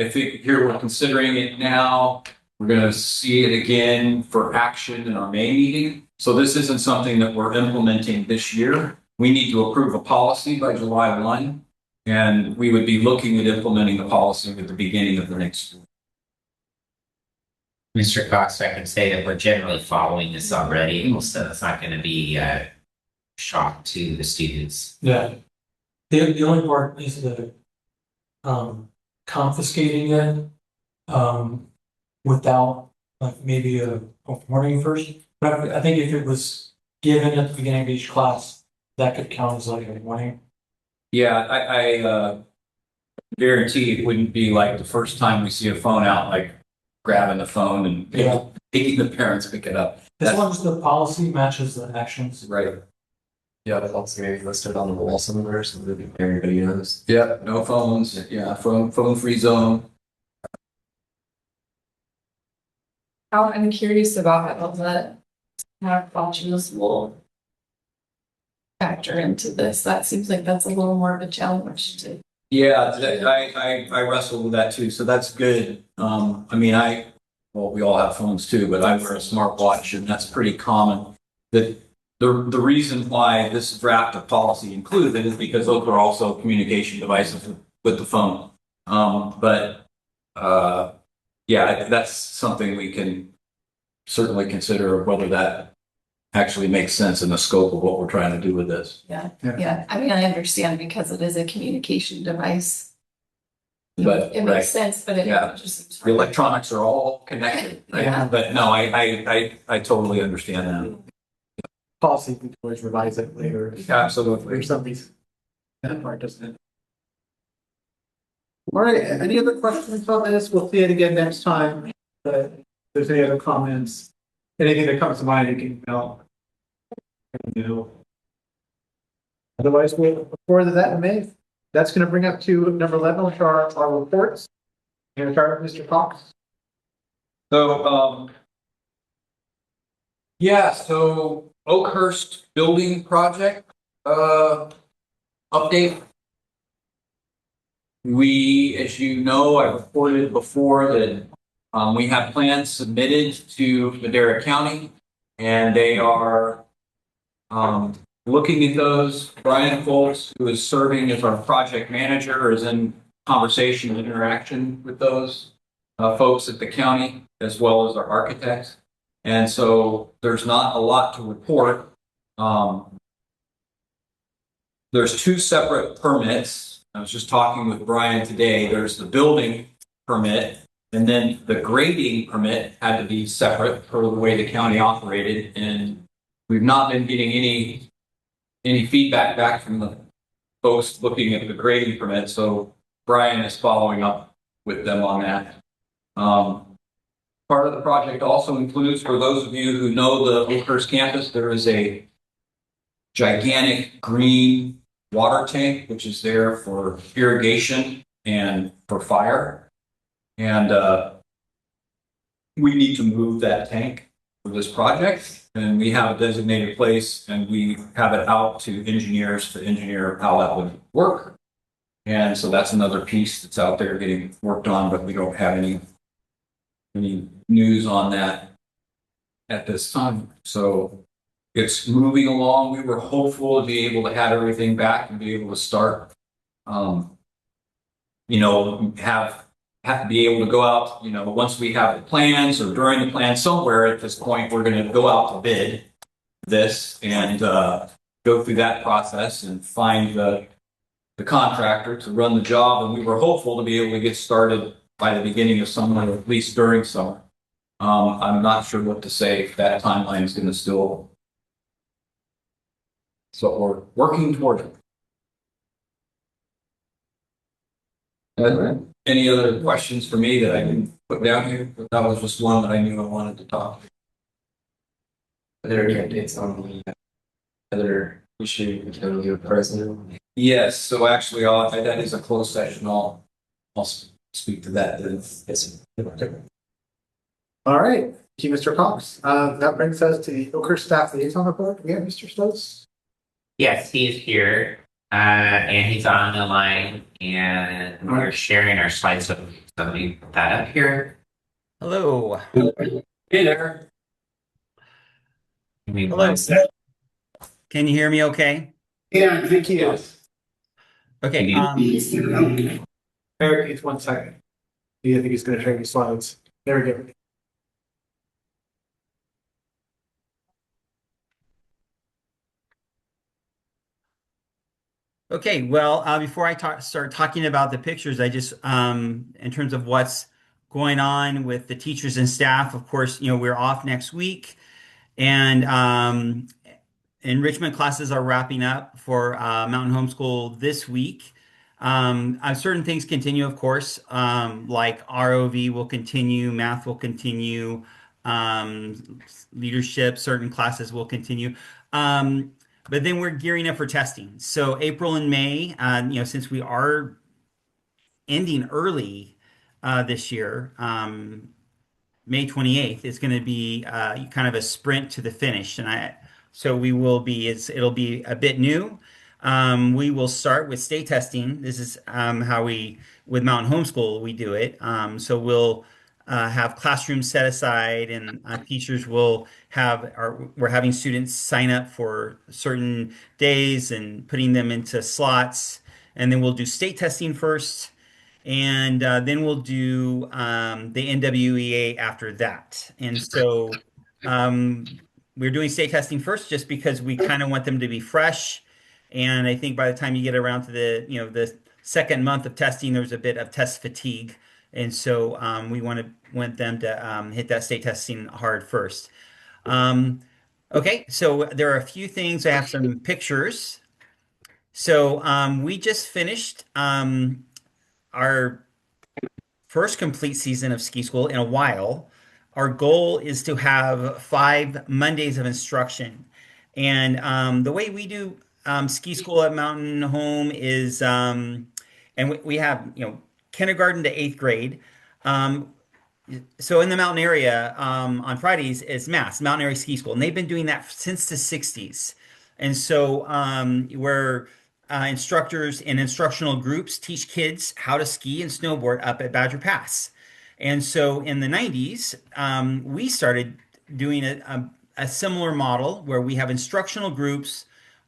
think here we're considering it now. We're going to see it again for action in our May meeting. So this isn't something that we're implementing this year. We need to approve a policy by July 1, and we would be looking at implementing the policy at the beginning of the next school. Mr. Cox, I can say that we're generally following this already, so it's not going to be a shock to the students. Yeah. The only part is the confiscating it without like maybe a warning first. But I think if it was given at the beginning of each class, that could count as like a warning. Yeah, I guarantee it wouldn't be like the first time we see a phone out, like grabbing the phone and making the parents pick it up. As long as the policy matches the actions. Right. Yeah, that's also maybe listed on the wall somewhere so that everybody knows. Yeah, no phones. Yeah, phone free zone. I'm curious about how that vouchers will factor into this. That seems like that's a little more of a challenge to. Yeah, I wrestled with that too. So that's good. I mean, well, we all have phones too, but I wear a smartwatch, and that's pretty common. The reason why this draft of policy includes it is because those are also communication devices with the phone. Yeah, that's something we can certainly consider whether that actually makes sense in the scope of what we're trying to do with this. Yeah. I mean, I understand because it is a communication device. But It makes sense, but it just. The electronics are all connected. Right? Yeah. But no, I totally understand that. Policy, we can always revise it later. Absolutely. For some reason. That part doesn't. All right, any other questions on this? We'll see it again next time. But if there's any other comments, anything that comes to mind, you can email. Otherwise, we'll look forward to that in May. That's going to bring up to number 11, which are our reports. You're going to start with Mr. Cox. So, so Oakhurst building project, update. We, as you know, I reported before that we have plans submitted to Madera County, and they are looking at those. Brian Foltz, who is serving as our project manager, is in conversation and interaction with those folks at the county, as well as our architects. And so there's not a lot to report. There's two separate permits. I was just talking with Brian today. There's the building permit, and then the grading permit had to be separate for the way the county operated. And we've not been getting any feedback back from the folks looking at the grading permit. So Brian is following up with them on that. Part of the project also includes, for those of you who know the Oakhurst campus, there is a gigantic green water tank, which is there for irrigation and for fire. And we need to move that tank for this project. And we have a designated place, and we have it out to engineers to engineer how that would work. And so that's another piece that's out there getting worked on, but we don't have any news on that at this time. So it's moving along. We were hopeful to be able to have everything back and be able to start, have to be able to go out, once we have the plans or during the plan somewhere at this point, we're going to go out to bid this and go through that process and find the contractor to run the job. And we were hopeful to be able to get started by the beginning of summer, or at least during summer. I'm not sure what to say if that timeline is going to still. So we're working toward it. Any other questions for me that I can put down here? That was just one that I knew I wanted to talk. Are there any updates on the other issue with the president? Yes, so actually, that is a closed session. I'll speak to that then. Yes. All right, thank you, Mr. Cox. That brings us to the Oakhurst staff liaison report. We have Mr. Stokes. Yes, he's here, and he's on the line, and we're sharing our slides. So let me put that up here. Hello. Hey there. Hello. Can you hear me okay? Yeah, thank you. Okay. Eric, it's 1 second. I think he's going to share his slides. There we go. Okay, well, before I start talking about the pictures, I just, in terms of what's going on with the teachers and staff, of course, we're off next week, and enrichment classes are wrapping up for Mountain Homeschool this week. Certain things continue, of course, like ROV will continue, math will continue, leadership, certain classes will continue. But then we're gearing up for testing. So April and May, since we are ending early this year, May 28th is going to be kind of a sprint to the finish. So it'll be a bit new. We will start with state testing. This is how with Mountain Homeschool, we do it. So we'll have classrooms set aside, and teachers will we're having students sign up for certain days and putting them into slots. And then we'll do state testing first. And then we'll do the NWEA after that. And so we're doing state testing first just because we kind of want them to be fresh. And I think by the time you get around to the second month of testing, there's a bit of test fatigue. And so we want them to hit that state testing hard first. Okay, so there are a few things. I have some pictures. So we just finished our first complete season of ski school in a while. Our goal is to have 5 Mondays of instruction. And the way we do ski school at Mountain Home is, and we have, kindergarten to 8th grade. So in the mountain area, on Fridays, it's Mountain Area Ski School. And they've been doing that since the 60s. And so where instructors and instructional groups teach kids how to ski and snowboard up at Badger Pass. And so in the 90s, we started doing a similar model where we have instructional groups.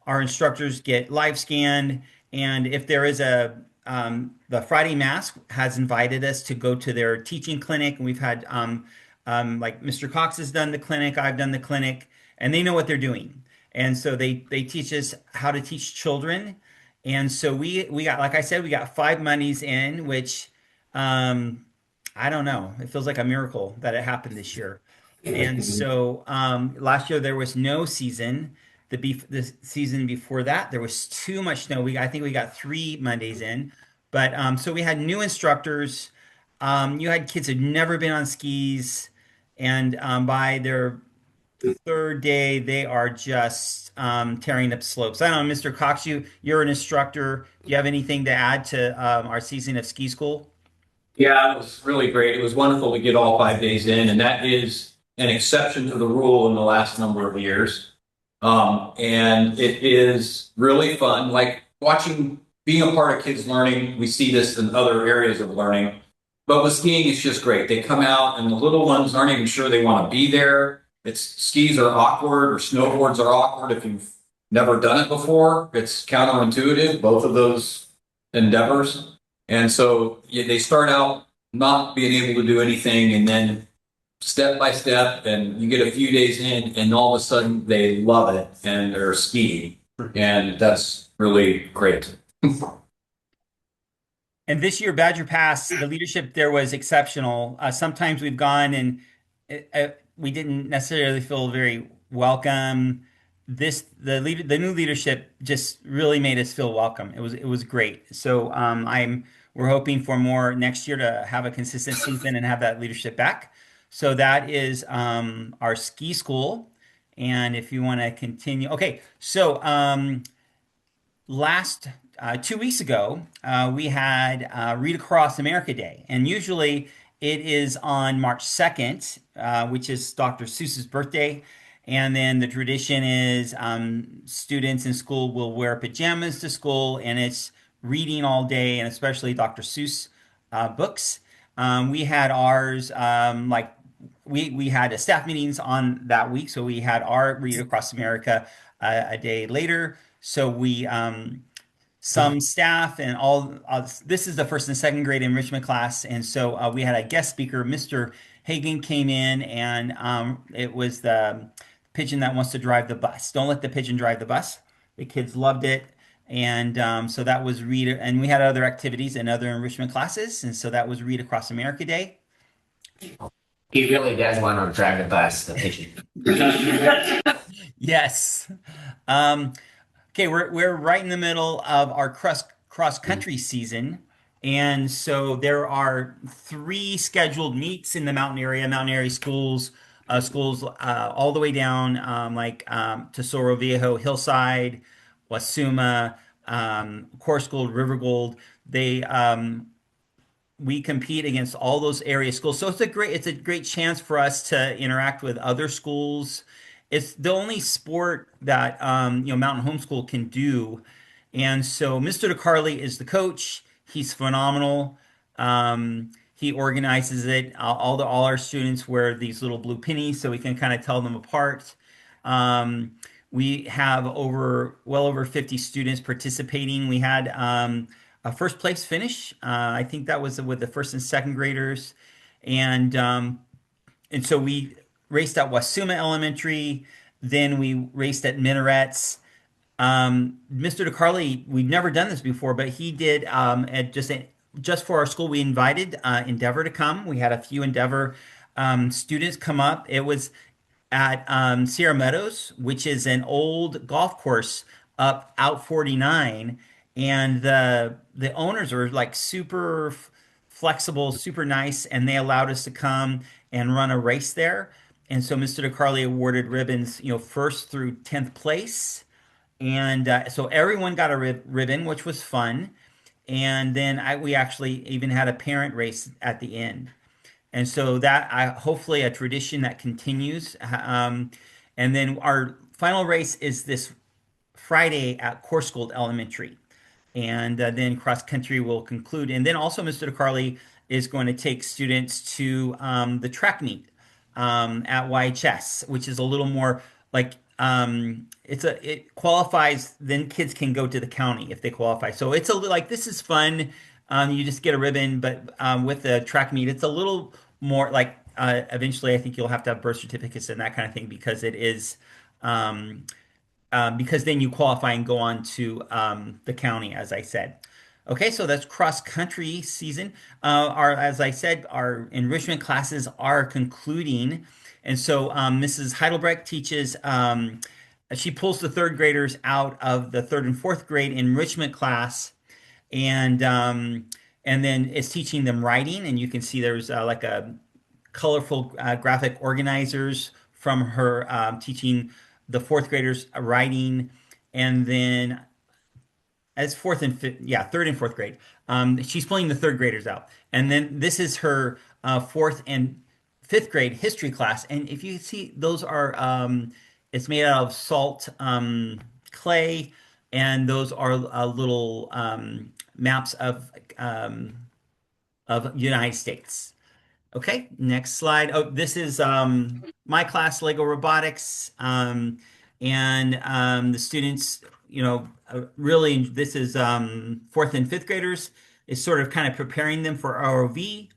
Our instructors get live scanned. And if there is the Friday Mass has invited us to go to their teaching clinic, and we've had Like Mr. Cox has done the clinic, I've done the clinic, and they know what they're doing. And so they teach us how to teach children. And so we got, like I said, we got 5 Mondays in, which um, I don't know. It feels like a miracle that it happened this year. And so last year there was no season. The season before that there was too much snow. I think we got 3 Mondays in, but so we had new instructors. You had kids who'd never been on skis, and by their third day they are just tearing up slopes. I don't know, Mr. Cox, you're an instructor. Do you have anything to add to our season of ski school? Yeah, it was really great. It was wonderful to get all 5 days in, and that is an exception to the rule in the last number of years. And it is really fun, like watching, being a part of kids learning. We see this in other areas of learning, but with skiing, it's just great. They come out, and the little ones aren't even sure they want to be there. It's skis are awkward, or snowboards are awkward if you've never done it before. It's counterintuitive, both of those endeavors. And so yeah, they start out not being able to do anything, and then step by step, and you get a few days in, and all of a sudden they love it and they're skiing. And that's really great. And this year, Badger Pass, the leadership there was exceptional. Sometimes we've gone and we didn't necessarily feel very welcome. The new leadership just really made us feel welcome. It was great. So we're hoping for more next year to have a consistent season and have that leadership back. So that is our ski school. And if you want to continue, okay. So last 2 weeks ago, we had Read Across America Day, and usually it is on March 2nd, which is Dr. Seuss's birthday. And then the tradition is students in school will wear pajamas to school, and it's reading all day, and especially Dr. Seuss books. We had ours like we had a staff meetings on that week, so we had our Read Across America a day later. So we some staff and all this is the first and second grade enrichment class, and so we had a guest speaker. Mr. Hagan came in, and it was the pigeon that wants to drive the bus. Don't let the pigeon drive the bus. The kids loved it, and so that was read. And we had other activities and other enrichment classes, and so that was Read Across America Day. He really does want to drive the bus, the pigeon. Yes. Okay, we're right in the middle of our cross country season, and so there are 3 scheduled meets in the mountain area schools all the way down Tesoro Viejo, Hillside, Wasuma, Course Gold, River Gold. They We compete against all those area schools. So it's a great chance for us to interact with other schools. It's the only sport that Mountain Homeschool can do. And so Mr. DeCarly is the coach. He's phenomenal. He organizes it. All our students wear these little blue pennies so we can kind of tell them apart. We have well over 50 students participating. We had a first place finish. I think that was with the first and second graders, and so we raced at Wasuma Elementary. Then we raced at Minarets. Mr. DeCarly, we've never done this before, but he did just for our school. We invited Endeavor to come. We had a few Endeavor students come up. It was at Sierra Meadows, which is an old golf course up out 49, and the owners are like super flexible, super nice, and they allowed us to come and run a race there. And so Mr. DeCarly awarded ribbons, first through 10th place, and so everyone got a ribbon, which was fun. And then we actually even had a parent race at the end. And so that hopefully a tradition that continues. And then our final race is this Friday at Course Gold Elementary. And then cross country will conclude. And then also Mr. DeCarly is going to take students to the track meet at YHS, which is a little more like it qualifies. Then kids can go to the county if they qualify. So it's like this is fun. You just get a ribbon, but with the track meet, it's a little more like eventually, I think you'll have to have birth certificates and that kind of thing because it is, um, because then you qualify and go on to the county, as I said. Okay, so that's cross country season. As I said, our enrichment classes are concluding, and so Mrs. Heidelbrecht teaches. She pulls the third graders out of the third and fourth grade enrichment class, and and then is teaching them writing. And you can see there's like a colorful graphic organizers from her teaching the fourth graders writing, and then as fourth and fifth, yeah, third and fourth grade. She's pulling the third graders out, and then this is her fourth and fifth grade history class. And if you see, those are it's made out of salt clay, and those are little maps of United States. Okay, next slide. Oh, this is my class, Lego Robotics, and the students, really, this is fourth and fifth graders, is sort of kind of preparing them for ROV.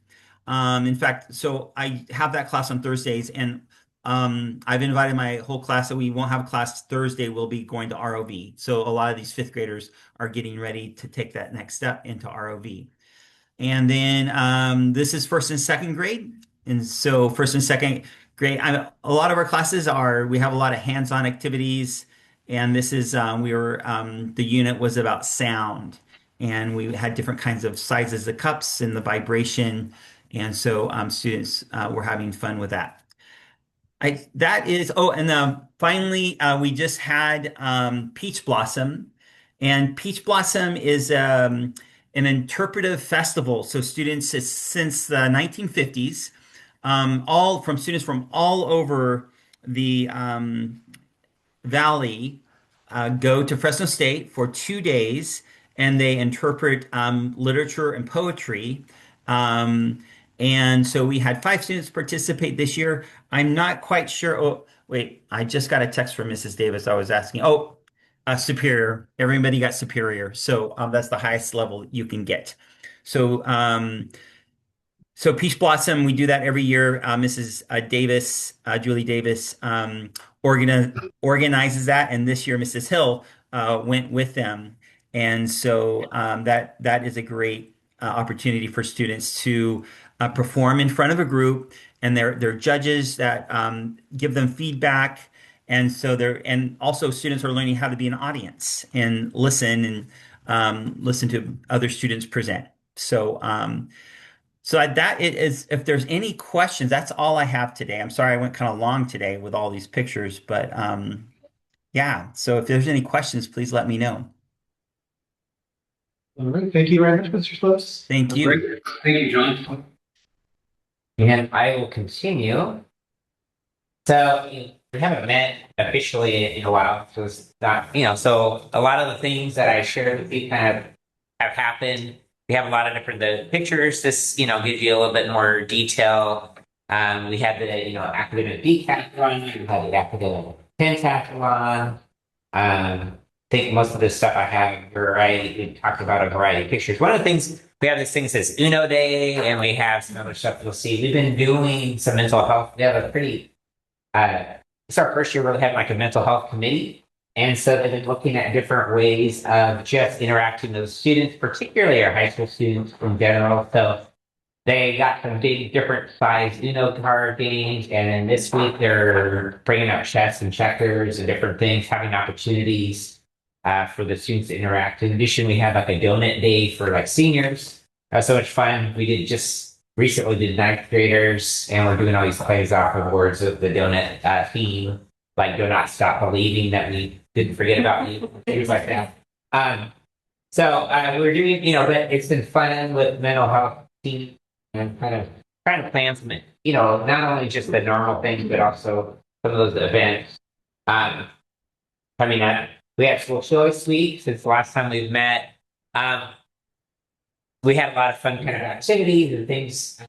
In fact, so I have that class on Thursdays, and I've invited my whole class that we won't have a class Thursday. We'll be going to ROV. So a lot of these fifth graders are getting ready to take that next step into ROV. And then this is first and second grade. And so first and second grade, a lot of our classes we have a lot of hands-on activities. And this is, the unit was about sound. And we had different kinds of sizes of cups and the vibration. And so students were having fun with that. Finally, we just had Peach Blossom, and Peach Blossom is an interpretive festival. So students since the 1950s, all from students from all over the valley go to Fresno State for 2 days, and they interpret literature and poetry. And so we had 5 students participate this year. I'm not quite sure. Oh, wait, I just got a text from Mrs. Davis. I was asking. Oh, superior. Everybody got superior. So that's the highest level you can get. So so Peach Blossom, we do that every year. Mrs. Davis, Julie Davis, organizes that, and this year Mrs. Hill went with them, and so that is a great opportunity for students to perform in front of a group, and they're judges that give them feedback, and so and also students are learning how to be an audience and listen to other students present. So that it is, if there's any questions, that's all I have today. I'm sorry I went kind of long today with all these pictures, but yeah. So if there's any questions, please let me know. All right, thank you very much, Mr. Slopes. Thank you. Great. Thank you, John. And I will continue. So we haven't met officially in a while, so it's not, so a lot of the things that I shared with you kind of have happened. We have a lot of different pictures. This, gives you a little bit more detail. We had the, academic decathlon, we had the academic pentathlon. I think most of the stuff I have, we talked about a variety of pictures. One of the things, we have this thing that says Uno Day, and we have some other stuff you'll see. We've been doing some mental health. We have a pretty, it's our first year really having like a mental health committee. And so they've been looking at different ways of just interacting with students, particularly our high school students in general. So they got some big different size card games. And then this week they're bringing out chess and checkers and different things, having opportunities for the students to interact. In addition, we have like a donut day for like seniors. So much fun. We recently did ninth graders, and we're doing all these plays off of words of the donut theme, like "Do not stop believing," that we didn't forget about you, things like that. So we're doing, but it's been fun with mental health team and kind of trying to plan some, not only just the normal things, but also some of those events coming up. We have School Choice Week since the last time we've met. We had a lot of fun kind of activities and things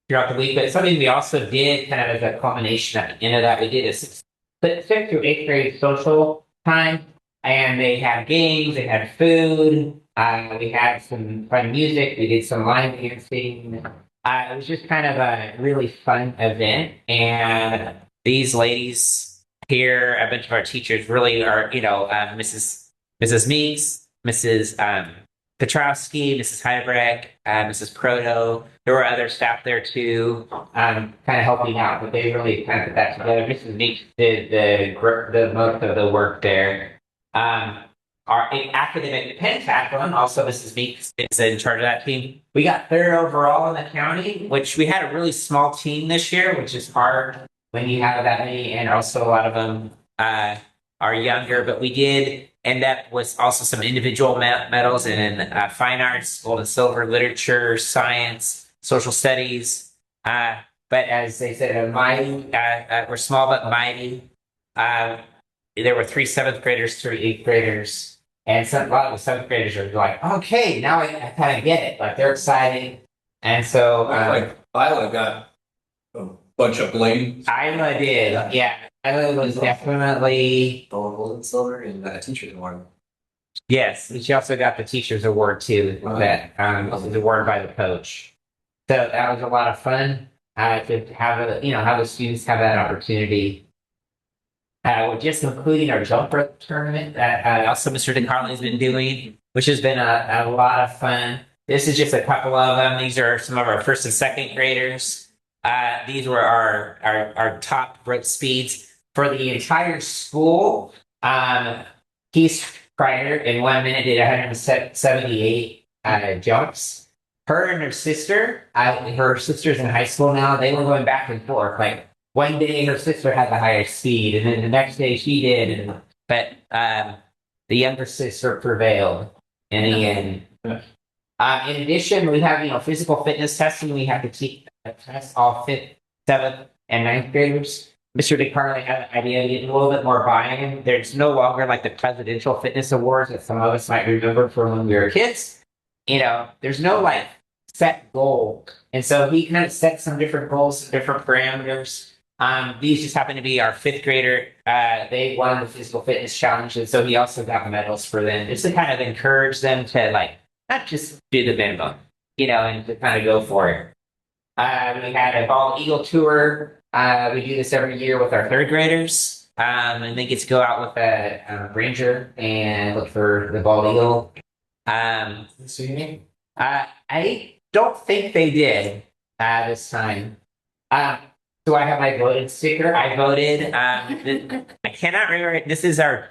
throughout the week, but something we also did kind of as a culmination at the end of that, we did a 6th through 8th grade social time, and they had games, they had food, we had some fun music, we did some line dancing, It was just kind of a really fun event, and these ladies here, a bunch of our teachers, really are, Mrs. Meeks, Mrs. Petrowski, Mrs. Hybreck, Mrs. Proto. There were other staff there too, kind of helping out, but they really kind of put that together. Mrs. Meeks did the most of the work there. Our academic pentathlon, also Mrs. Meeks is in charge of that team. We got third overall in the county, which we had a really small team this year, which is hard when you have that many, and also a lot of them are younger. But we did end up with also some individual medals in fine arts, gold and silver, literature, science, social studies. But as they said, mighty, we're small but mighty. There were 3 7th graders, 3 8th graders. And a lot of the 7th graders are like, okay, now I kind of get it. Like they're excited. And so, Like Isla got a bunch of blame. Isla did. Yeah. Isla was definitely. Gold and silver and teacher's award. Yes. And she also got the teacher's award too. That was awarded by the coach. So that was a lot of fun to have have the students have that opportunity. We're just including our jump rope tournament that also Mr. DeCarlo has been doing, which has been a lot of fun. This is just a couple of them. These are some of our 1st and 2nd graders. These were our top rope speeds for the entire school. Keith Kreider in 1 minute did 178 jumps. Her and her sister's in high school now. They were going back and forth. Like one day her sister had the highest speed, and then the next day she did. But the younger sister prevailed in the end. In addition, we have physical fitness testing. We have to test all 5th, 7th, and 9th graders. Mr. DeCarlo had an idea of getting a little bit more buy-in. There's no longer like the presidential fitness awards that some of us might remember from when we were kids. There's no like set goal. And so he kind of set some different goals, some different parameters. These just happen to be our 5th grader. They won the physical fitness challenge, and so he also got medals for them, just to kind of encourage them to like not just do the minimum, and to kind of go for it. We had a bald eagle tour. We do this every year with our 3rd graders, and they get to go out with a ranger and look for the bald eagle. I don't think they did this time. So I have my voted sticker. I voted. I cannot remember. This is our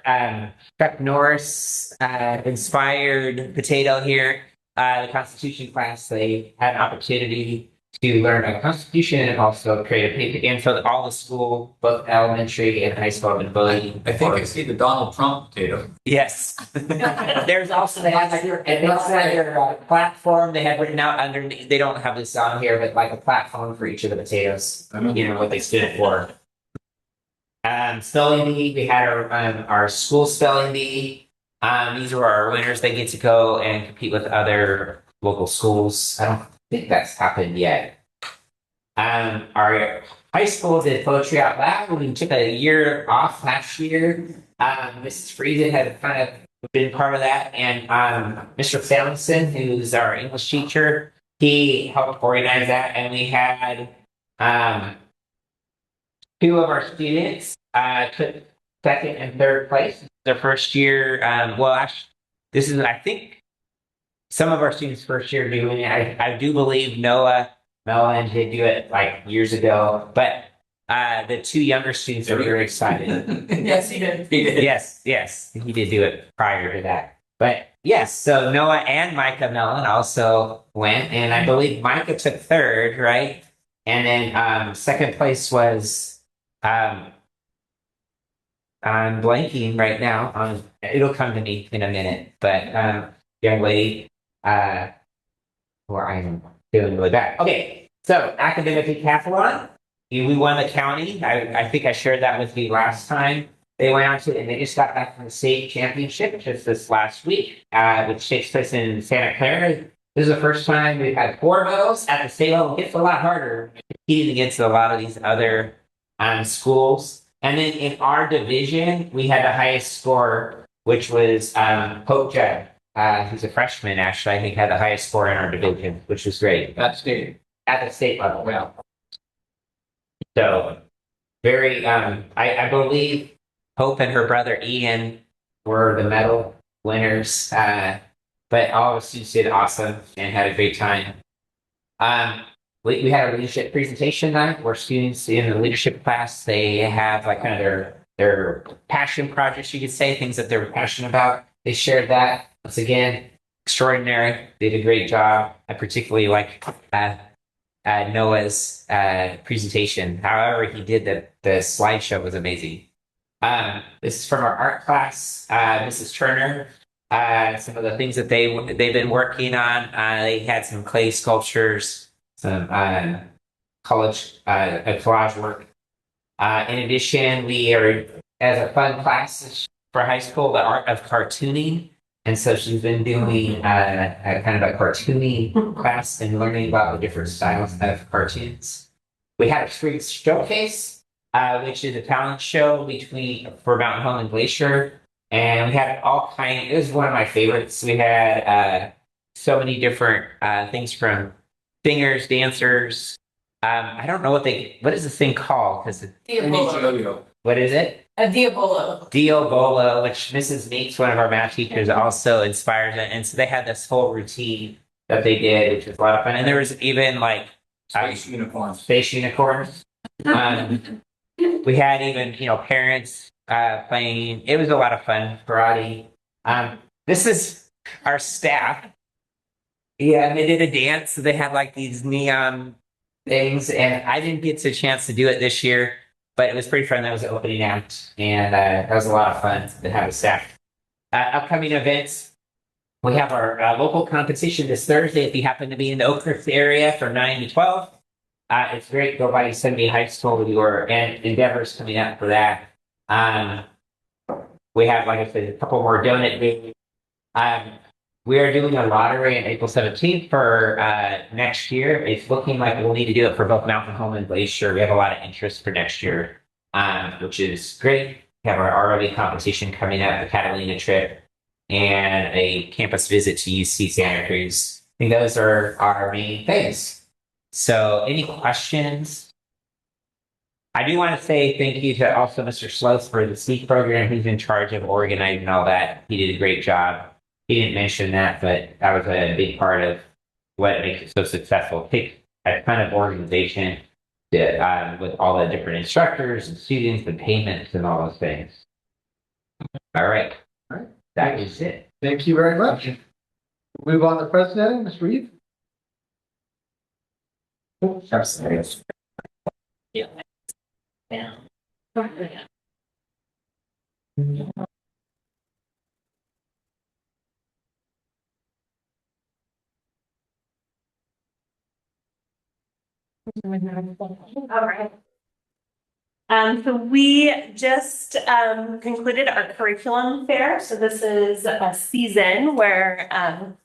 Chuck Norris inspired potato here. The Constitution class, they had an opportunity to learn a Constitution and also create a paper game so that all the school, both elementary and high school, have been voting. I think I see the Donald Trump potato. Yes. There's also they also had their platform. They had written out underneath. They don't have this on here, but like a platform for each of the potatoes. What they stood for. Spelling bee. We had our school spelling bee. These were our winners. They get to go and compete with other local schools. I don't think that's happened yet. Our high school did poetry out loud. We took a year off last year. Mrs. Friesen had kind of been part of that, and Mr. Samuelson, who's our English teacher, he helped organize that. And we had 2 of our students took 2nd and 3rd place their first year. Actually, this is I think some of our students' first year doing it. I do believe Noah Mellon did do it like years ago, but the 2 younger students are very excited. Yes, he did. Yes, he did do it prior to that. But yes, so Noah and Micah Mellon also went, and I believe Micah took 3rd, right? And then 2nd place was I'm blanking right now. It'll come to me in a minute, but young lady. Where I'm feeling really bad. Okay, so academic decathlon. We won the county. I think I shared that with you last time. They went out to and they just got back from the state championship just this last week, which takes place in Santa Clara. This is the first time we've had 4 medals at the state level. It's a lot harder competing against a lot of these other schools. And then in our division, we had the highest score, which was Pope Judd. He's a freshman, actually. I think had the highest score in our division, which was great. That's state. at the state level. Well, so very, I believe Hope and her brother Ian were the medal winners. But all the students did awesome and had a great time. Um, we had a leadership presentation night where students in the leadership class, they have like kind of their passion projects, you could say, things that they were passionate about. They shared that. Once again, extraordinary. They did a great job. I particularly like Noah's presentation. However, he did the slideshow was amazing. This is from our art class, Mrs. Turner. Some of the things that they've been working on. They had some clay sculptures, some college collage work. In addition, we are as a fun class for high school the art of cartooning, and so she's been doing a kind of a cartooning class and learning about the different styles of cartoons. We had a street showcase, which is a talent show for Mountain Home and Glacier. And we had all kind. It was one of my favorites. We had so many different things from singers, dancers. I don't know what is this thing called? Because what is it? A Diabolo. Diabolo, which Mrs. Meeks, one of our math teachers, also inspires it. And so they had this whole routine that they did, which was a lot of fun. And there was even like Space unicorns. Space unicorns. We had even parents playing. It was a lot of fun. Karate. This is our staff. Yeah, and they did a dance. So they had like these neon things, and I didn't get a chance to do it this year, but it was pretty fun. That was the opening act, and that was a lot of fun to have a staff. Upcoming events. We have our local competition this Thursday. If you happen to be in the Oak Cliff area from 9 to 12, it's great. Go by Yosemite High School with your endeavors coming up for that. We have, like I said, a couple more donut days. We are doing a lottery on April 17th for next year. It's looking like we'll need to do it for both Mountain Home and Glacier. We have a lot of interest for next year, which is great. We have our ROV competition coming up, the Catalina trip, and a campus visit to UC Santa Cruz. I think those are our main things. So any questions? I do want to say thank you to also Mr. Sloth for the SEEK program. He's in charge of organizing all that. He did a great job. He didn't mention that, but that was a big part of what makes it so successful. Take a ton of organization with all the different instructors and students and payments and all those things. All right. All right. That is it. Thank you very much. Move on to presenting, Ms. Reed. Yeah. All right. So we just concluded our curriculum fair. So this is a season where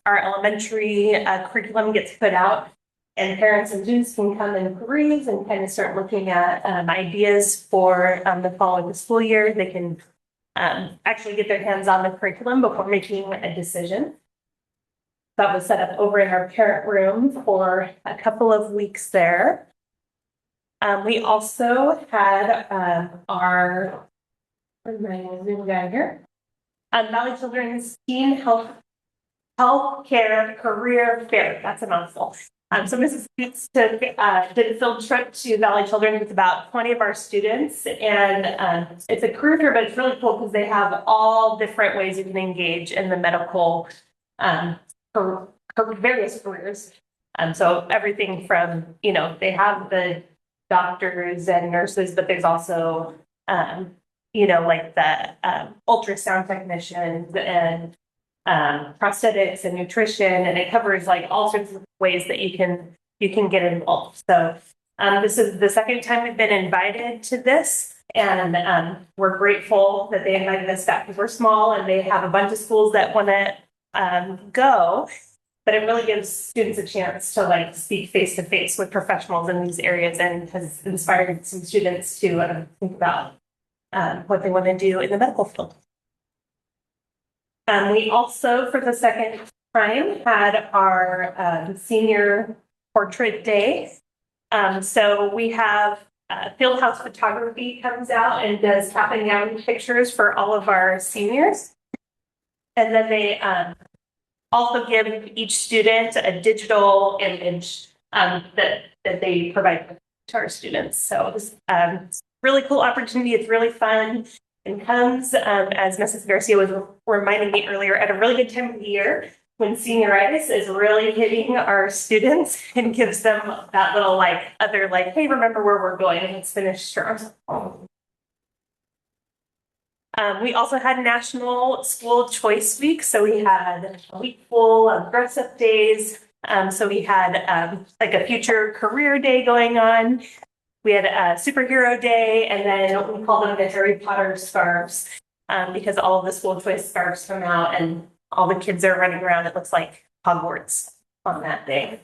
our elementary curriculum gets put out, and parents and students can come and peruse and kind of start looking at ideas for the following school year. They can actually get their hands on the curriculum before making a decision. That was set up over in our parent room for a couple of weeks there. We also had our, where's my Zoom guy here? Valley Children's Teen Health Care Career Fair. That's a mouthful. So Mrs. Boots did a field trip to Valley Children's with about 20 of our students, and it's a career fair, but it's really cool because they have all different ways you can engage in the medical for various careers. So everything from, they have the doctors and nurses, but there's also, like the ultrasound technicians and prosthetics and nutrition, and it covers like all sorts of ways that you can get involved. So this is the second time we've been invited to this, and we're grateful that they invited us back because we're small and they have a bunch of schools that want to go. But it really gives students a chance to speak face to face with professionals in these areas, and has inspired some students to think about what they want to do in the medical field. We also, for the second time, had our senior Portrait Day. So we have Fieldhouse Photography comes out and does cap and gown pictures for all of our seniors. And then they also give each student a digital image that they provide to our students. So it's really cool opportunity. It's really fun and comes, as Mrs. Garcia was reminding me earlier, at a really good time of the year when senioritis is really hitting our students and gives them that little hey, remember where we're going and let's finish strong. We also had National School Choice Week. So we had a week full of dress up days. So we had like a future career day going on. We had a superhero day, and then we called them the Harry Potter scarves because all of the school choice scarves come out and all the kids are running around. It looks like Hogwarts on that day.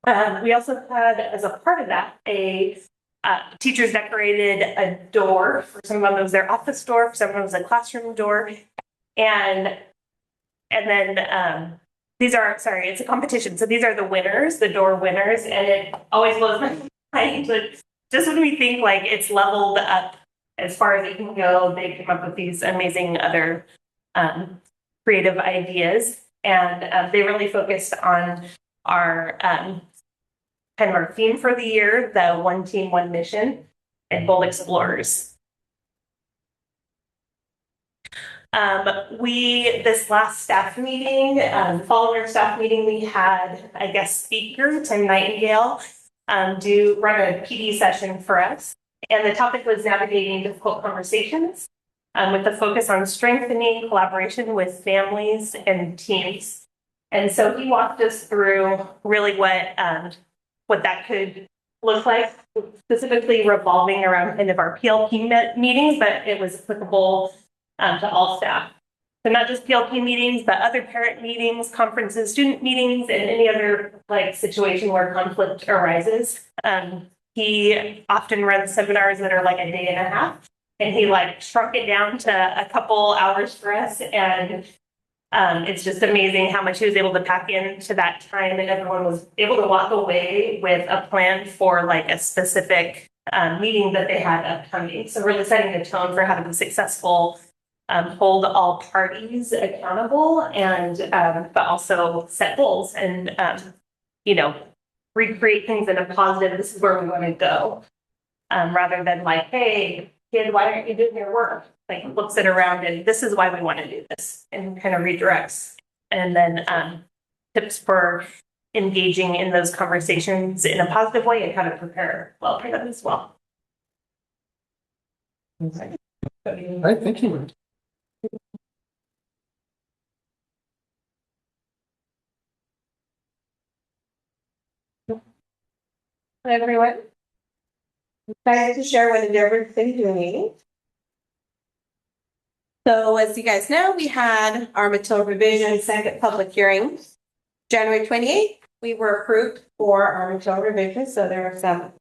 We also had, as a part of that, teachers decorated a door. For some of them, it was their office door. For some of them, it was a classroom door. And then it's a competition. So these are the winners, the door winners. And it always blows my mind. But just when we think like it's leveled up as far as it can go, they came up with these amazing other creative ideas. And they really focused on our kind of our theme for the year, the One Team, One Mission, and Bold Explorers. This last staff meeting, following our staff meeting, we had a guest speaker, Tim Nightingale, run a PD session for us. And the topic was navigating difficult conversations with the focus on strengthening collaboration with families and teams. And so he walked us through really what that could look like, specifically revolving around kind of our PLP meetings, but it was applicable to all staff. So not just PLP meetings, but other parent meetings, conferences, student meetings, and any other situation where conflict arises. He often runs seminars that are like a day and a half, and he shrunk it down to a couple hours for us. And it's just amazing how much he was able to pack into that time, and everyone was able to walk away with a plan for a specific meeting that they had upcoming. So really setting the tone for how to be successful, hold all parties accountable, and but also set goals and recreate things in a positive. This is where we want to go, rather than hey, kid, why aren't you doing your work? Looks it around and this is why we want to do this, and kind of redirects. And then tips for engaging in those conversations in a positive way and how to prepare well for them as well. All right, thank you. Hi, everyone. Excited to share what Endeavor's been doing. So as you guys know, we had our material revision second public hearing. January 28th, we were approved for our material revision. So there are some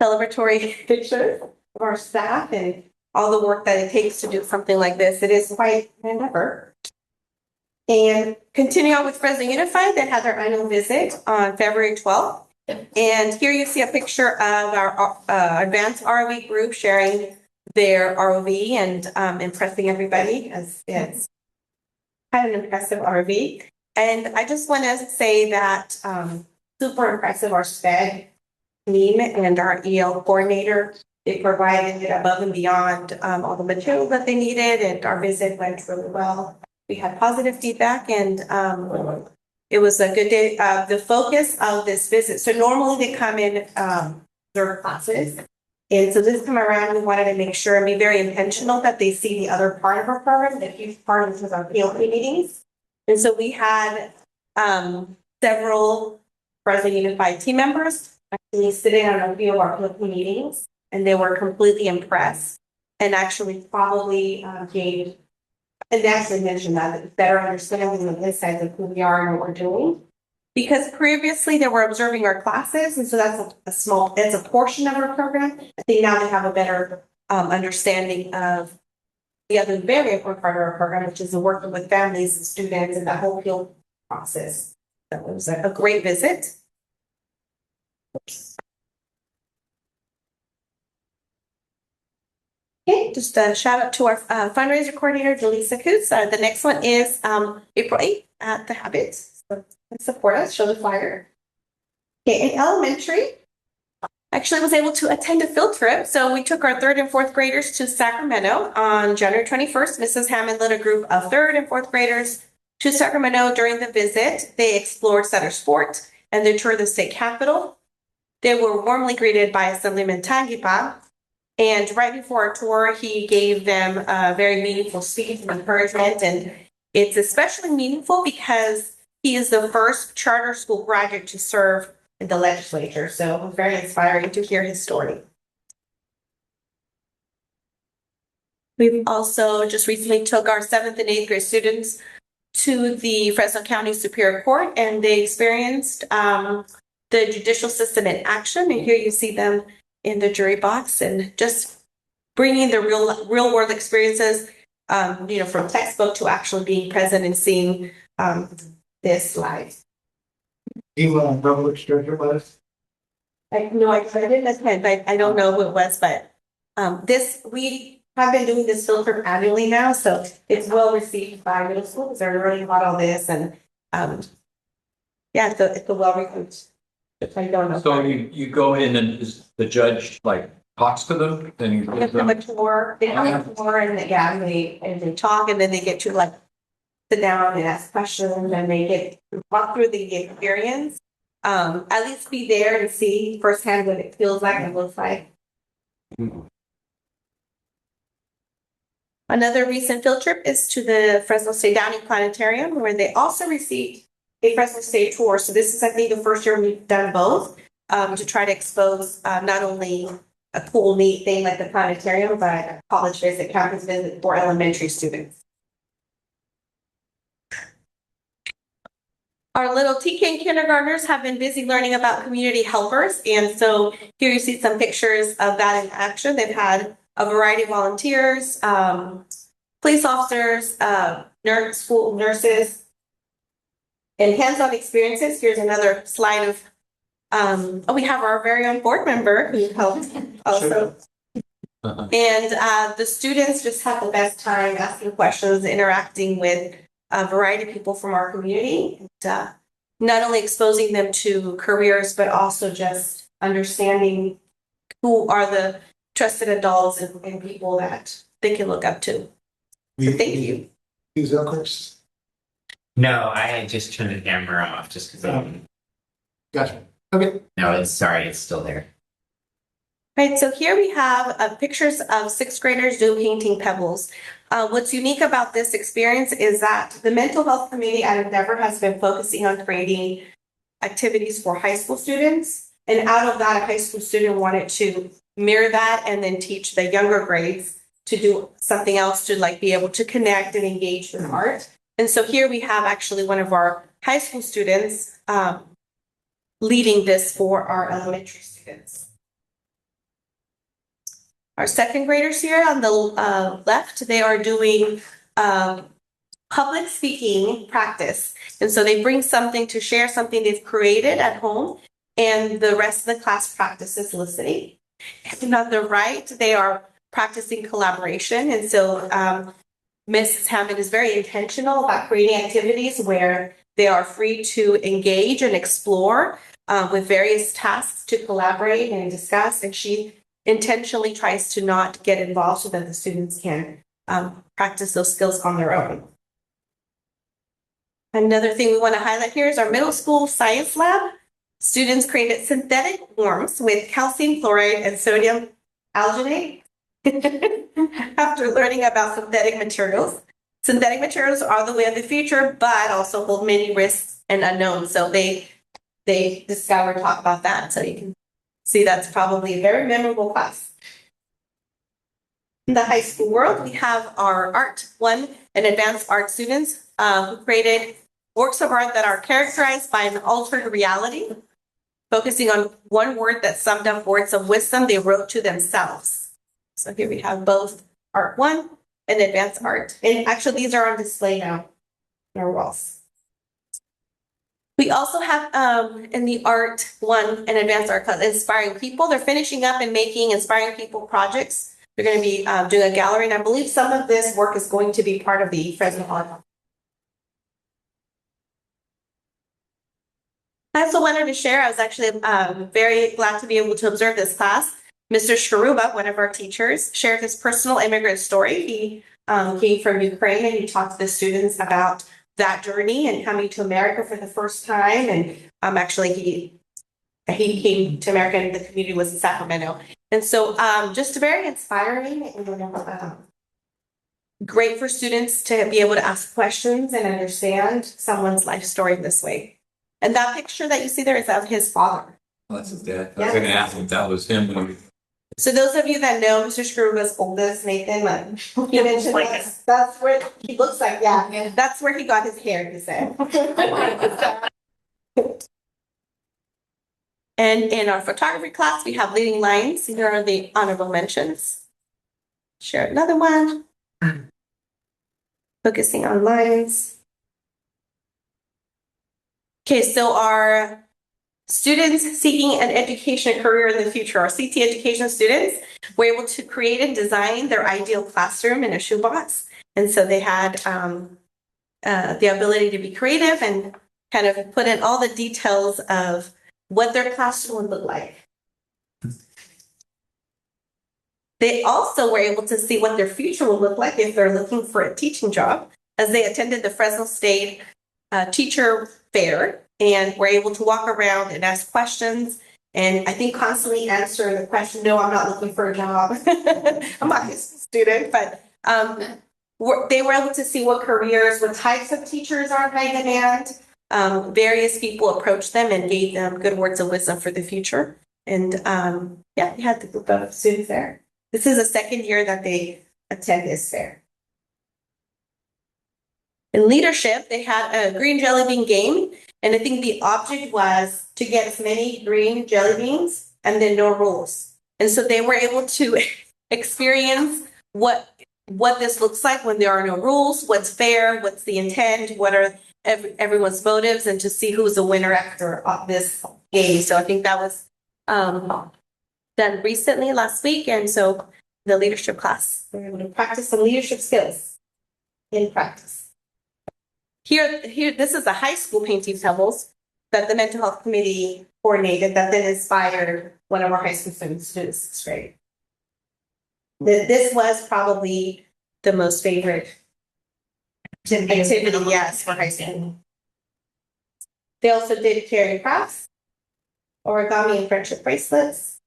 celebratory pictures of our staff and all the work that it takes to do something like this. It is quite an endeavor. And continuing on with Fresno Unified, that had their annual visit on February 12th. And here you see a picture of our advanced ROV group sharing their ROV and impressing everybody, as it's kind of an impressive ROV. And I just want to say that super impressive, our SPED team and our EL coordinator. They provided above and beyond all the material that they needed, and our visit went really well. We had positive feedback, and it was a good day. The focus of this visit, so normally they come in their classes. And so this time around, we wanted to make sure and be very intentional that they see the other part of our program. The huge part of this was our PLP meetings. And so we had several Fresno Unified team members actually sitting on a few of our PLP meetings, and they were completely impressed and actually probably gave, and actually mentioned that, better understanding of insights of who we are and what we're doing. Because previously they were observing our classes, and so that's a portion of our program. I think now they have a better understanding of the other very important part of our program, which is the working with families and students and the whole field process. That was a great visit. Okay, just a shout out to our fundraiser coordinator, Delisa Coots. The next one is April 8th at the Habits. So support us, show the flyer. Okay, in elementary, actually was able to attend a field trip. So we took our 3rd and 4th graders to Sacramento on January 21st. Mrs. Hammond led a group of 3rd and 4th graders to Sacramento. During the visit, they explored Sutter Sport and they toured the state capitol. They were warmly greeted by Assemblyman Tangipa. And right before our tour, he gave them a very meaningful speech of encouragement. And it's especially meaningful because he is the first charter school graduate to serve in the legislature. So it was very inspiring to hear his story. We've also just recently took our 7th and 8th grade students to the Fresno County Superior Court, and they experienced the judicial system in action. And here you see them in the jury box and just bringing the real world experiences, from textbook to actually being present and seeing this live. Do you remember which judge it was? I didn't attend. I don't know who it was, but we have been doing this field trip annually now, so it's well received by middle school because they're learning about all this, and it's a well received. I don't know. So you go in and is the judge like talks to them, then you They give have them. a tour, and they talk, and then they get to like sit down and ask questions, and they get walk through the experience. At least be there and see firsthand what it feels like and looks like. Another recent field trip is to the Fresno State Downing Planetarium, where they also received a Fresno State tour. So this is, I think, the first year we've done both, to try to expose not only a cool, neat thing like the planetarium, but a college visit, campus visit for elementary students. Our little TK and kindergartners have been busy learning about community helpers. And so here you see some pictures of that in action. They've had a variety of volunteers, police officers, school nurses, and hands-on experiences. Here's another slide of, we have our very own board member who helped also. And the students just have the best time asking questions, interacting with a variety of people from our community, and not only exposing them to careers, but also just understanding who are the trusted adults and people that they can look up to. So thank you. Use that course. No, I just turned the camera off just because. Gotcha. Okay. No, it's still there. Right, so here we have pictures of 6th graders doing painting pebbles. What's unique about this experience is that the mental health committee at Endeavor has been focusing on creating activities for high school students. And out of that, a high school student wanted to mirror that and then teach the younger grades to do something else to like be able to connect and engage in art. And so here we have actually one of our high school students leading this for our elementary students. Our 2nd graders here on the left, they are doing public speaking practice. And so they bring something to share something they've created at home, and the rest of the class practices listening. And on the right, they are practicing collaboration. And so Mrs. Hammond is very intentional about creating activities where they are free to engage and explore with various tasks to collaborate and discuss. And she intentionally tries to not get involved so that the students can practice those skills on their own. Another thing we want to highlight here is our middle school science lab. Students created synthetic worms with calcium chloride and sodium alginate. After learning about synthetic materials. Synthetic materials are the way of the future, but also hold many risks and unknowns. So they talk about that. So you can see that's probably a very memorable class. In the high school world, we have our Art 1 and Advanced Art students who created works of art that are characterized by an altered reality, focusing on one word that summed up words of wisdom they wrote to themselves. So here we have both Art 1 and Advanced Art. And actually, these are on display now on our walls. We also have in the art one, an advanced art class, inspiring people. They're finishing up and making inspiring people projects. They're going to be doing a gallery, and I believe some of this work is going to be part of the Fresno Hall. I also wanted to share, I was actually very glad to be able to observe this class. Mr. Shkaruba, one of our teachers, shared his personal immigrant story. He came from Ukraine, and he talked to the students about that journey and coming to America for the first time. And actually, he came to America, and the community was in Sacramento. And so just very inspiring and great for students to be able to ask questions and understand someone's life story this way. And that picture that you see there is of his father. Oh, that's his dad. I was going to ask if that was him when he. So those of you that know Mr. Shkaruba's oldest, Nathan, like he mentioned, that's where he looks like, yeah, that's where he got his hair, he said. And in our photography class, we have leading lines. Here are the honorable mentions. Share another one. Focusing on lines. Okay, so our students seeking an education career in the future, our CT education students, were able to create and design their ideal classroom in a shoebox. And so they had the ability to be creative and kind of put in all the details of what their classroom would look like. They also were able to see what their future will look like if they're looking for a teaching job, as they attended the Fresno State Teacher Fair and were able to walk around and ask questions, and I think constantly answer the question, no, I'm not looking for a job. I'm not a student, but they were able to see what careers, what types of teachers are in high demand. Various people approached them and gave them good words of wisdom for the future. And yeah, we had the group of students there. This is the second year that they attend this fair. In leadership, they had a green jelly bean game. And I think the object was to get as many green jelly beans and then no rules. And so they were able to experience what this looks like when there are no rules, what's fair, what's the intent, what are everyone's motives, and to see who's the winner after this game. So I think that was done recently last week. And so the leadership class, we're able to practice some leadership skills in practice. Here, this is the high school painting pebbles that the mental health committee coordinated that then inspired one of our high school students to do this grade. This was probably the most favorite activity, yes, for high school. They also did charity crafts, origami, and friendship bracelets.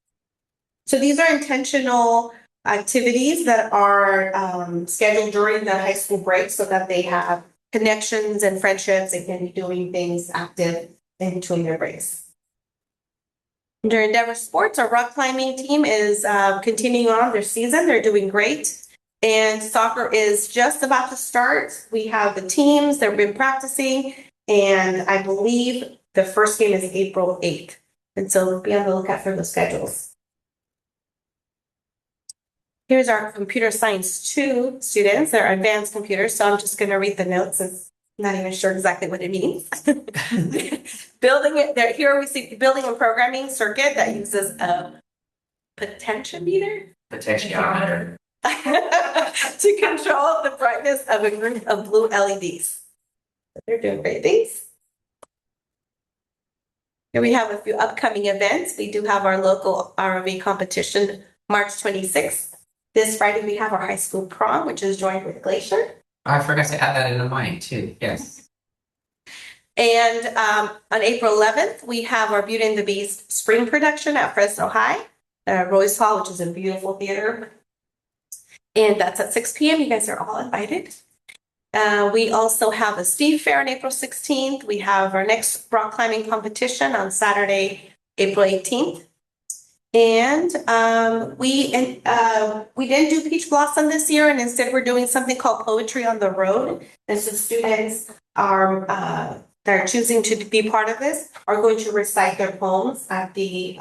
So these are intentional activities that are scheduled during the high school break so that they have connections and friendships and can be doing things active in between their breaks. Under Endeavor Sports, our rock climbing team is continuing on their season. They're doing great. And soccer is just about to start. We have the teams that have been practicing, and I believe the first game is April 8th. And so be on the lookout for the schedules. Here's our computer science 2 students. They're advanced computers, so I'm just going to read the notes. I'm not even sure exactly what it means. Here we see building and programming circuit that uses a potentiometer. Potentiometer. To control the brightness of a group of blue LEDs. They're doing great things. Here we have a few upcoming events. We do have our local ROV competition March 26th. This Friday we have our high school prom, which is joined with Glacier. I forgot to add that into mine too. Yes. And on April 11th, we have our Beauty and the Beast spring production at Fresno High, Royce Hall, which is a beautiful theater. And that's at 6 p.m. You guys are all invited. We also have a Steve Fair on April 16th. We have our next rock climbing competition on Saturday, April 18th. And we didn't do Peach Blossom this year, and instead we're doing something called Poetry on the Road. And so students are that are choosing to be part of this are going to recite their poems at the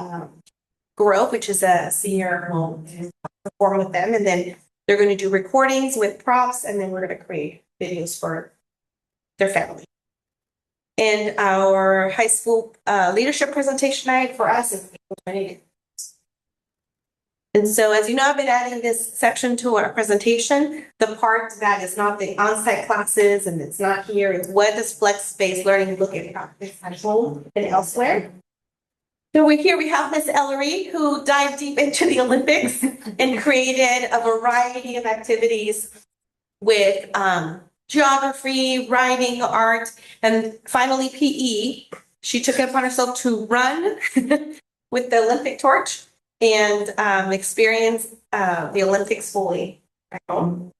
Grove, which is a senior home, and perform with them. And then they're going to do recordings with props, and then we're going to create videos for their family. And our high school leadership presentation night for us is April 28th. And so, as you know, I've been adding this section to our presentation. The part that is not the on-site classes and it's not here is what does flex-based learning look at practice at home and elsewhere. So we have Miss Ellery, who dived deep into the Olympics and created a variety of activities with geography, writing, art, and finally PE. She took it upon herself to run with the Olympic torch and experience the Olympics fully at home.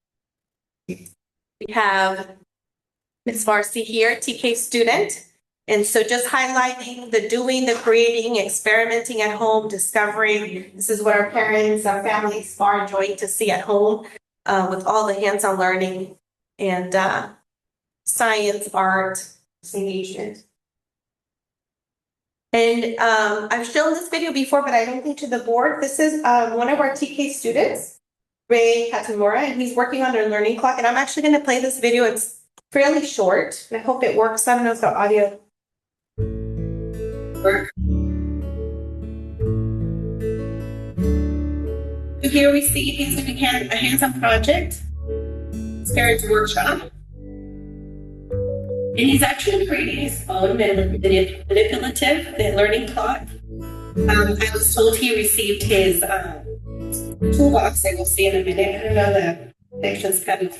We have Ms. Varsi here, TK student. And so just highlighting the doing, the creating, experimenting at home, discovering. This is what our parents, our families are enjoying to see at home with all the hands-on learning and science, art, engagement. And I've shown this video before, but I don't think to the board. This is one of our TK students, Ray Katamura, and he's working on their learning clock. And I'm actually going to play this video. It's fairly short, and I hope it works. I don't know if the audio works. So here we see he's doing a hands-on project. It's parents' workshop. And he's actually creating his own manipulative learning clock. I was told he received his toolbox that we'll see in a minute. I don't know, the connection's kind of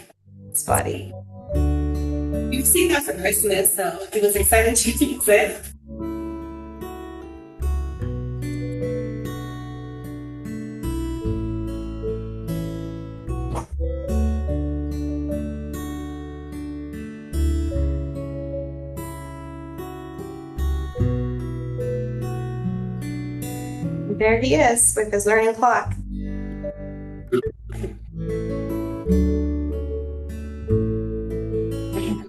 spotty. You've seen that for Christmas, so he was excited to use it. There he is with his learning clock.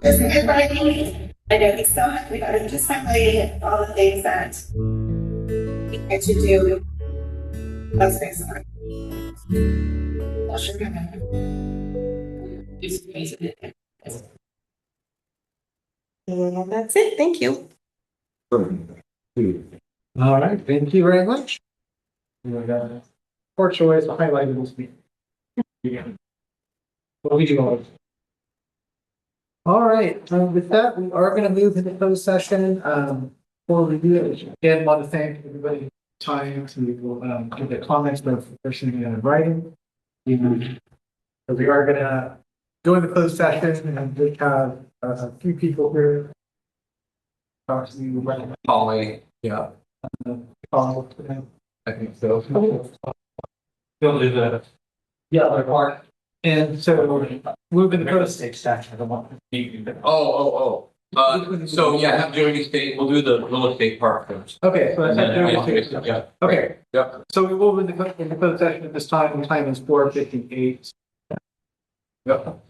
Isn't it right? I know he's so happy about it. Just highlighting all the things that he had to do. That's very smart. I'll show you. And that's it. Thank you. All right, thank you very much. Fortunately, it's highlighted this week. What we do. All right, with that, we are going to move into closed session. For review, again, want to thank everybody time to give their comments, both personally and in writing. So we are going to go into closed session and we have a few people here. Talk to you about Holly, yeah, Paul. I think so. You'll do the. Yeah, the part. And so moving the closed extension of the one. So yeah, have Jody state, we'll do the real estate part first. Okay, so that's. Yeah. Okay. Yep. So we will move in the closed session at this time. The time is 4:58. Yep.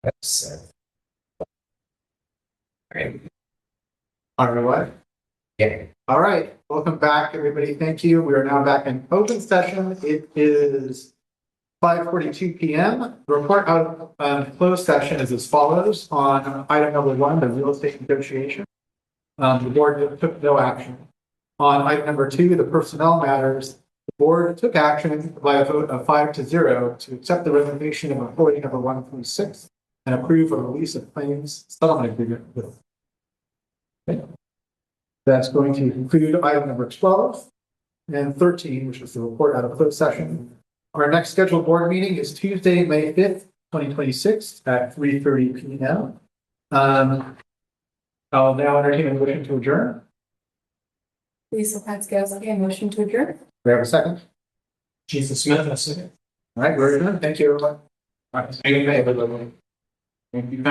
That's All right, what? yeah. All right, welcome back, everybody. Thank you. We are now back in open session. It is 5:42 p.m. The report out of closed session is as follows. On item number 1, the real estate negotiation. The board took no action. On item number 2, the personnel matters, the board took action by a vote of 5-0 to accept the resignation of employee number 136 and approve a release of claims settlement agreement with. Okay. That's going to include item number 12 and 13, which is the report out of closed session. Our next scheduled board meeting is Tuesday, May 5th, 2026 at 3:30 p.m. I'll now entertain a motion to adjourn. Lisa Patzkowski, motion to adjourn. Do we have a second? Jesus Smith, that's it. All right, we're adjourned. Thank you, everyone. All right, thank you, everybody. Thank you.